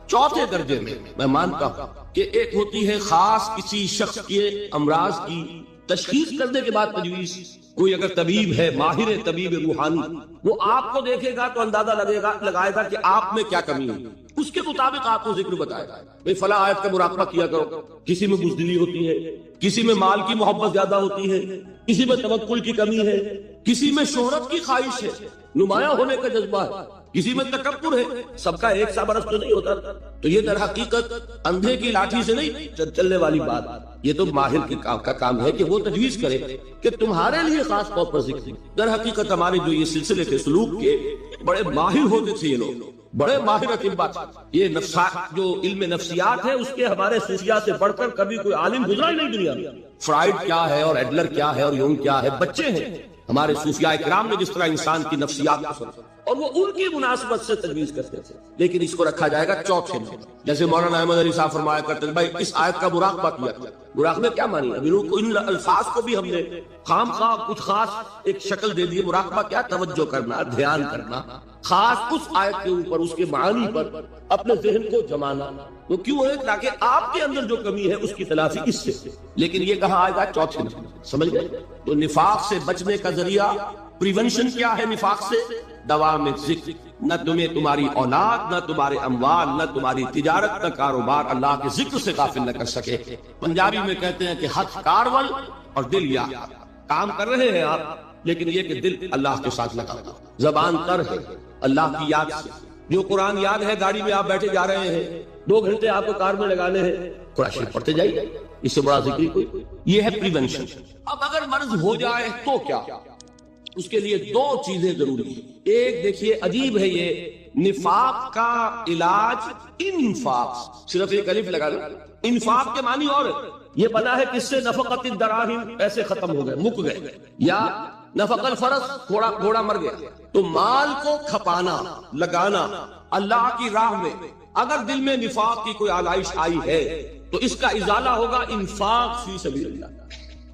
چوتھے درجے میں مانتا ہوں کہ ایک ہوتی ہے خاص کسی شخص کے امراض کی تشخیص کرنے کے بعد تجویز. کوئی اگر طبیب ہے، ماہر طبیب روحانی، وہ آپ کو دیکھے گا تو اندازہ لگائے گا کہ آپ میں کیا کمی ہے، اس کے مطابق آپ کو ذکر بتائے گا. بھئی فلاں آیت کا مراقبہ کیا کرو. کسی میں بزدلی ہوتی ہے، کسی میں مال کی محبت زیادہ ہوتی ہے، کسی میں توکل کی کمی ہے، کسی میں شہرت کی خواہش ہے، نمایاں ہونے کا جذبہ ہے، کسی میں تکبر ہے. سب کا ایک سا برس تو نہیں ہوتا. تو یہ در حقیقت اندھے کی لاٹھی سے نہیں چلنے والی بات. یہ تو ماہر کا کام ہے کہ وہ تجویز کرے کہ تمہارے لیے خاص طور پر ذکر. در حقیقت ہمارے جو یہ سلسلے تھے سلوک کے، بڑے ماہر ہوتے تھے یہ لوگ، بڑے ماہر اطباء. یہ نفسیات جو علم نفسیات ہے اس کے ہمارے صوفیاء سے بڑھ کر کبھی کوئی عالم گزرا ہی نہیں دنیا میں. فرائڈ کیا ہے اور ایڈلر کیا ہے اور یونگ کیا ہے، بچے ہیں ہمارے صوفیاء اکرام نے جس طرح انسان کی نفسیات کو سمجھا اور وہ ان کی مناسبت سے تجویز کرتے تھے. لیکن اس کو رکھا جائے گا چوتھے میں. جیسے مولانا احمد علی صاحب فرمایا کرتے ہیں بھائی اس آیت کا مراقبہ کیا. مراقبہ کیا مانی؟ ابھی ان الفاظ کو بھی ہم نے خام خواہ کچھ خاص ایک شکل دے دی. مراقبہ کیا؟ توجہ کرنا، دھیان کرنا، خاص اس آیت کے اوپر، اس کے معانی پر اپنے ذہن کو جمانا. وہ کیوں ہے؟ تاکہ آپ کے اندر جو کمی ہے اس کی تلافی اس سے. لیکن یہ کہا آئے گا چوتھے میں. سمجھ گئے؟ تو نفاق سے بچنے کا ذریعہ، پریونشن کیا ہے نفاق سے؟ دوام ذکر. نہ تمہیں تمہاری اولاد، نہ تمہارے اموال، نہ تمہاری تجارت، نہ کاروبار اللہ کے ذکر سے غافل نہ کر سکے. پنجابی میں کہتے ہیں کہ ہاتھ کارول اور دل یا. کام کر رہے ہیں آپ لیکن یہ کہ دل اللہ کے ساتھ لگا، زبان تر ہے اللہ کی یاد سے. جو قرآن یاد ہے، گاڑی میں آپ بیٹھے جا رہے ہیں، 2 گھنٹے آپ کو کار میں لگانے ہیں، قرآن شریف پڑھتے جائیے. اس سے بڑا ذکر کوئی. یہ ہے پریونشن. اب اگر مرض ہو جائے تو کیا؟ اس کے لیے 2 چیزیں ضروری ہیں. ایک دیکھیے عجیب ہے یہ نفاق کا علاج انفاق. صرف ایک الف لگا لو. انفاق کے معنی اور یہ بنا ہے کس سے؟ نفقت الدراہم. ایسے ختم ہو گئے، مک گئے. یا نفق الفرس گھوڑا مر گیا. تو مال کو کھپانا، لگانا اللہ کی راہ میں، اگر دل میں نفاق کی کوئی آلائش آئی ہے تو اس کا ازالہ ہوگا انفاق فی سبیل اللہ.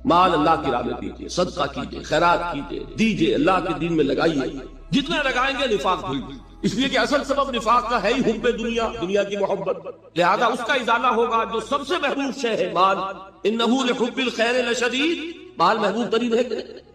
مال اللہ کی راہ میں دیجیے، صدقہ کیجیے، خیرات کیجیے، دیجیے، اللہ کے دین میں لگائیے. جتنا لگائیں گے نفاق دھل جائے. اس لیے کہ اصل سبب نفاق کا ہے ہی حب دنیا، دنیا کی محبت. لہذا اس کا ازالہ ہوگا جو سب سے محبوب شے ہے مال. انہ لحب الخیر لشدید، مال محبوب ترین ہے.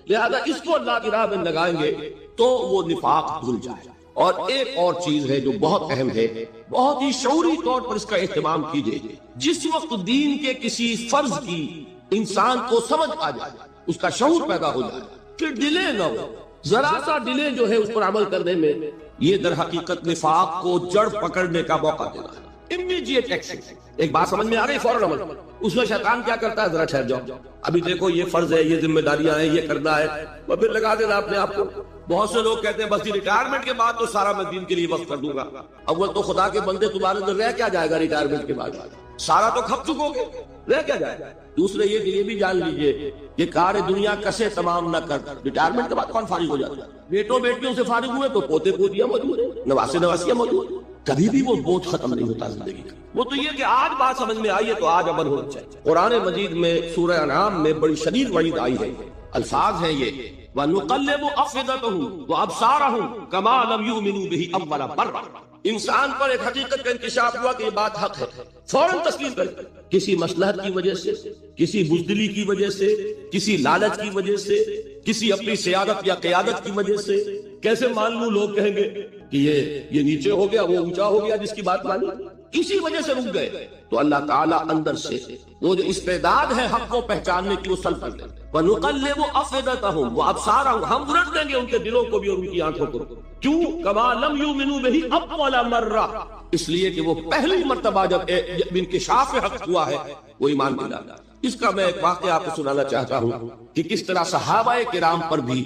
لہذا اس کو اللہ کی راہ میں لگائیں گے تو وہ نفاق دھل جائے. اور ایک اور چیز ہے جو بہت اہم ہے، بہت ہی شعوری طور پر اس کا اہتمام کیجیے. جس وقت دین کے کسی فرض کی انسان کو سمجھ آ جائے، اس کا شعور پیدا ہو جائے، پھر ڈیلے نہ ہو. ذرا سا ڈیلے جو ہے اس پر عمل کرنے میں، یہ در حقیقت نفاق کو جڑ پکڑنے کا موقع دینا ہے. Immediate action. ایک بات سمجھ میں آ رہی، فوراً عمل. اس میں شیطان کیا کرتا ہے؟ ذرا ٹھہر جاؤ، ابھی دیکھو یہ فرض ہے، یہ ذمہ داریاں ہیں، یہ کرنا ہے، اور پھر لگا دینا اپنے آپ کو. بہت سے لوگ کہتے ہیں بس ریٹائرمنٹ کے بعد تو سارا میں دین کے لیے وقت کر دوں گا. اول تو خدا کے بندے تمہارے اندر رہ کیا جائے گا ریٹائرمنٹ کے بعد؟ سارا تو کھپ چکو گے، رہ کیا جائے گا؟ دوسرے یہ بھی جان لیجئے کہ کار دنیا کسے تمام نہ کر. ریٹائرمنٹ کے بعد کون فارغ ہو جاتا ہے؟ بیٹوں بیٹیوں سے فارغ ہوئے تو پوتے پوتیاں موجود ہیں، نواسے نواسیاں موجود ہیں. کبھی بھی وہ بوجھ ختم نہیں ہوتا زندگی کا. وہ تو یہ کہ آج بات سمجھ میں آئی ہے تو آج عمل ہونا چاہیے. قرآن مجید میں سورہ انعام میں بڑی شدید وعید آئی ہے. الفاظ ہیں یہ وَنُقَلِّبُ أَفْئِدَتَهُمْ وَأَبْصَارَهُم كَمَا لَمْ يُؤْمِنُوا بِهِ أَوَّلَ مَرَّةٍ. انسان پر ایک حقیقت کا انکشاف ہوا کہ یہ بات حق ہے، فوراً تسلیم کر. کسی مصلحت کی وجہ سے، کسی بزدلی کی وجہ سے، کسی لالچ کی وجہ سے، کسی اپنی سیادت یا قیادت کی وجہ سے کیسے مان لوں؟ لوگ کہیں گے کہ یہ نیچے ہو گیا، وہ اونچا ہو گیا، جس کی بات مانی، اسی وجہ سے رک گئے. تو اللہ تعالیٰ اندر سے وہ جو استعداد ہے حق کو پہچاننے کی وہ سلب کر دیں. وَنُقَلِّبُ أَفْئِدَتَهُم وَأَبْصَارَهُم، ہم الٹ دیں گے ان کے دلوں کو بھی اور ان کی آنکھوں کو. کیوں؟ كَمَا لَمْ يُؤْمِنُوا بِهِ أَوَّلَ مَرَّةٍ، اس لیے کہ وہ پہلی مرتبہ جب انکشاف حق ہوا ہے وہ ایمان نہیں لایا. اس کا میں ایک واقعہ آپ کو سنانا چاہتا ہوں کہ کس طرح صحابہ کرام پر بھی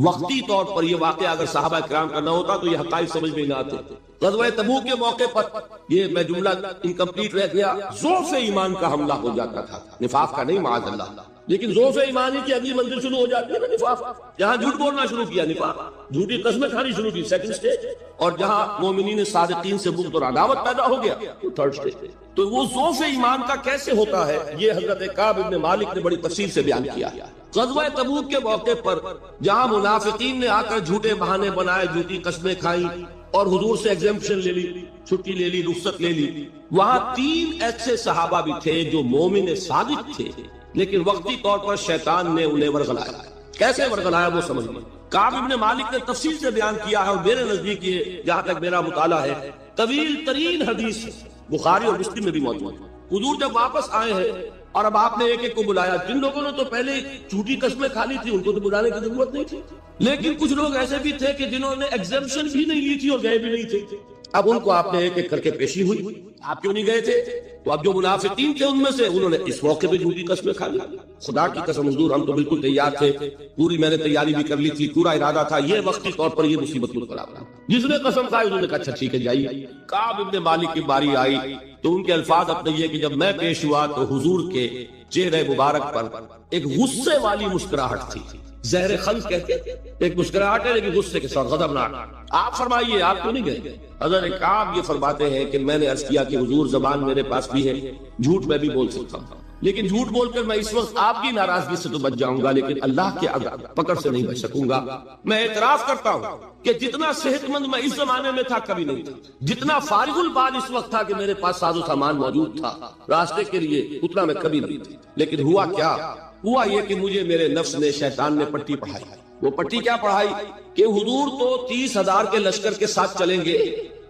وقتی طور پر یہ واقعہ اگر صحابہ کرام کا نہ ہوتا تو یہ حقائق سمجھ میں نہ آتے. غزوہ تبوک کے موقع پر یہ میں جملہ انکمپلیٹ رہ گیا، ضعف ایمان کا حملہ ہو جاتا تھا، نفاق کا نہیں معاذ اللہ. لیکن ضعف ایمانی کی اگلی منزل شروع ہو جاتی ہے نا نفاق. جہاں جھوٹ بولنا شروع کیا نفاق، جھوٹی قسمیں کھانی شروع کی سیکنڈ سٹیج، اور جہاں مومنین صادقین سے بغض اور عداوت پیدا ہو گیا تھرڈ سٹیج. تو وہ ضعف ایمان کا کیسے ہوتا ہے یہ حضرت کعب بن مالک نے بڑی تفصیل سے بیان کیا. غزوہ تبوک کے موقع پر جہاں منافقین نے آ کر جھوٹے بہانے بنائے، جھوٹی قسمیں کھائیں اور حضور سے ایگزمپشن لے لی، چھٹی لے لی، رخصت لے لی، وہاں 3 ایسے صحابہ بھی تھے جو مومن صادق تھے، لیکن وقتی طور پر شیطان نے انہیں ورغلایا. کیسے ورغلایا وہ سمجھ لیں. کعب بن مالک نے تفصیل سے بیان کیا ہے اور میرے نزدیک یہ جہاں تک میرا مطالعہ ہے طویل ترین حدیث بخاری اور مسلم میں بھی موجود ہے. حضور جب واپس آئے ہیں اور اب آپ نے ایک ایک کو بلایا. جن لوگوں نے تو پہلے جھوٹی قسمیں کھا لی تھی ان کو تو بلانے کی ضرورت نہیں تھی، لیکن کچھ لوگ ایسے بھی تھے کہ جنہوں نے ایگزمپشن بھی نہیں لی تھی اور گئے بھی نہیں تھے. اب ان کو آپ نے ایک ایک کر کے پیشی ہوئی. آپ کیوں نہیں گئے تھے؟ تو اب جو منافقین تھے ان میں سے انہوں نے اس موقع پہ جھوٹی قسمیں کھا لی. خدا کی قسم حضور ہم تو بالکل تیار تھے، پوری میں نے تیاری بھی کر لی تھی، پورا ارادہ تھا. یہ وقتی طور پر یہ مصیبت مجھ پر آ رہا. جس نے قسم کھائی انہوں نے کہا اچھا ٹھیک ہے جائیے. کعب بن مالک کی باری آئی تو ان کے الفاظ اپنے یہ کہ جب میں پیش ہوا تو حضور کے چہرے مبارک پر ایک غصے والی مسکراہٹ تھی. زہر خلق کہتے ہیں، ایک مسکراہٹ ہے لیکن غصے کے ساتھ، غضبناک. آپ فرمائیے آپ کیوں نہیں گئے؟ حضرت کعب یہ فرماتے ہیں کہ میں نے عرض کیا کہ حضور زبان میرے پاس بھی ہے، جھوٹ میں بھی بول سکتا ہوں، لیکن جھوٹ بول کر میں اس وقت آپ کی ناراضگی سے تو بچ جاؤں گا لیکن اللہ کے پکڑ سے نہیں بچ سکوں گا. میں اعتراف کرتا ہوں کہ جتنا صحت مند میں اس زمانے میں تھا کبھی نہیں تھا، جتنا فارغ البال اس وقت تھا کہ میرے پاس ساز و سامان موجود تھا راستے کے لیے، اتنا میں کبھی نہیں تھی. لیکن ہوا کیا؟ ہوا یہ کہ مجھے میرے نفس نے، شیطان نے پٹی پڑھائی. وہ پٹی کیا پڑھائی کہ حضور تو 30,000 کے لشکر کے ساتھ چلیں گے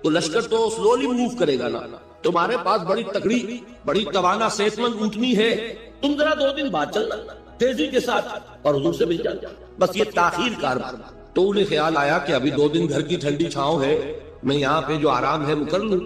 تو لشکر تو سلولی موو کرے گا نا، تمہارے پاس بڑی تکڑی، بڑی توانا صحت مند اونٹنی ہے، تم ذرا 2 دن بعد چلنا تیزی کے ساتھ اور حضور سے مل جانا. بس یہ تاخیر کار. تو انہیں خیال آیا کہ ابھی 2 دن گھر کی ٹھنڈی چھاؤں ہے، میں یہاں پہ جو آرام ہے وہ کر لوں.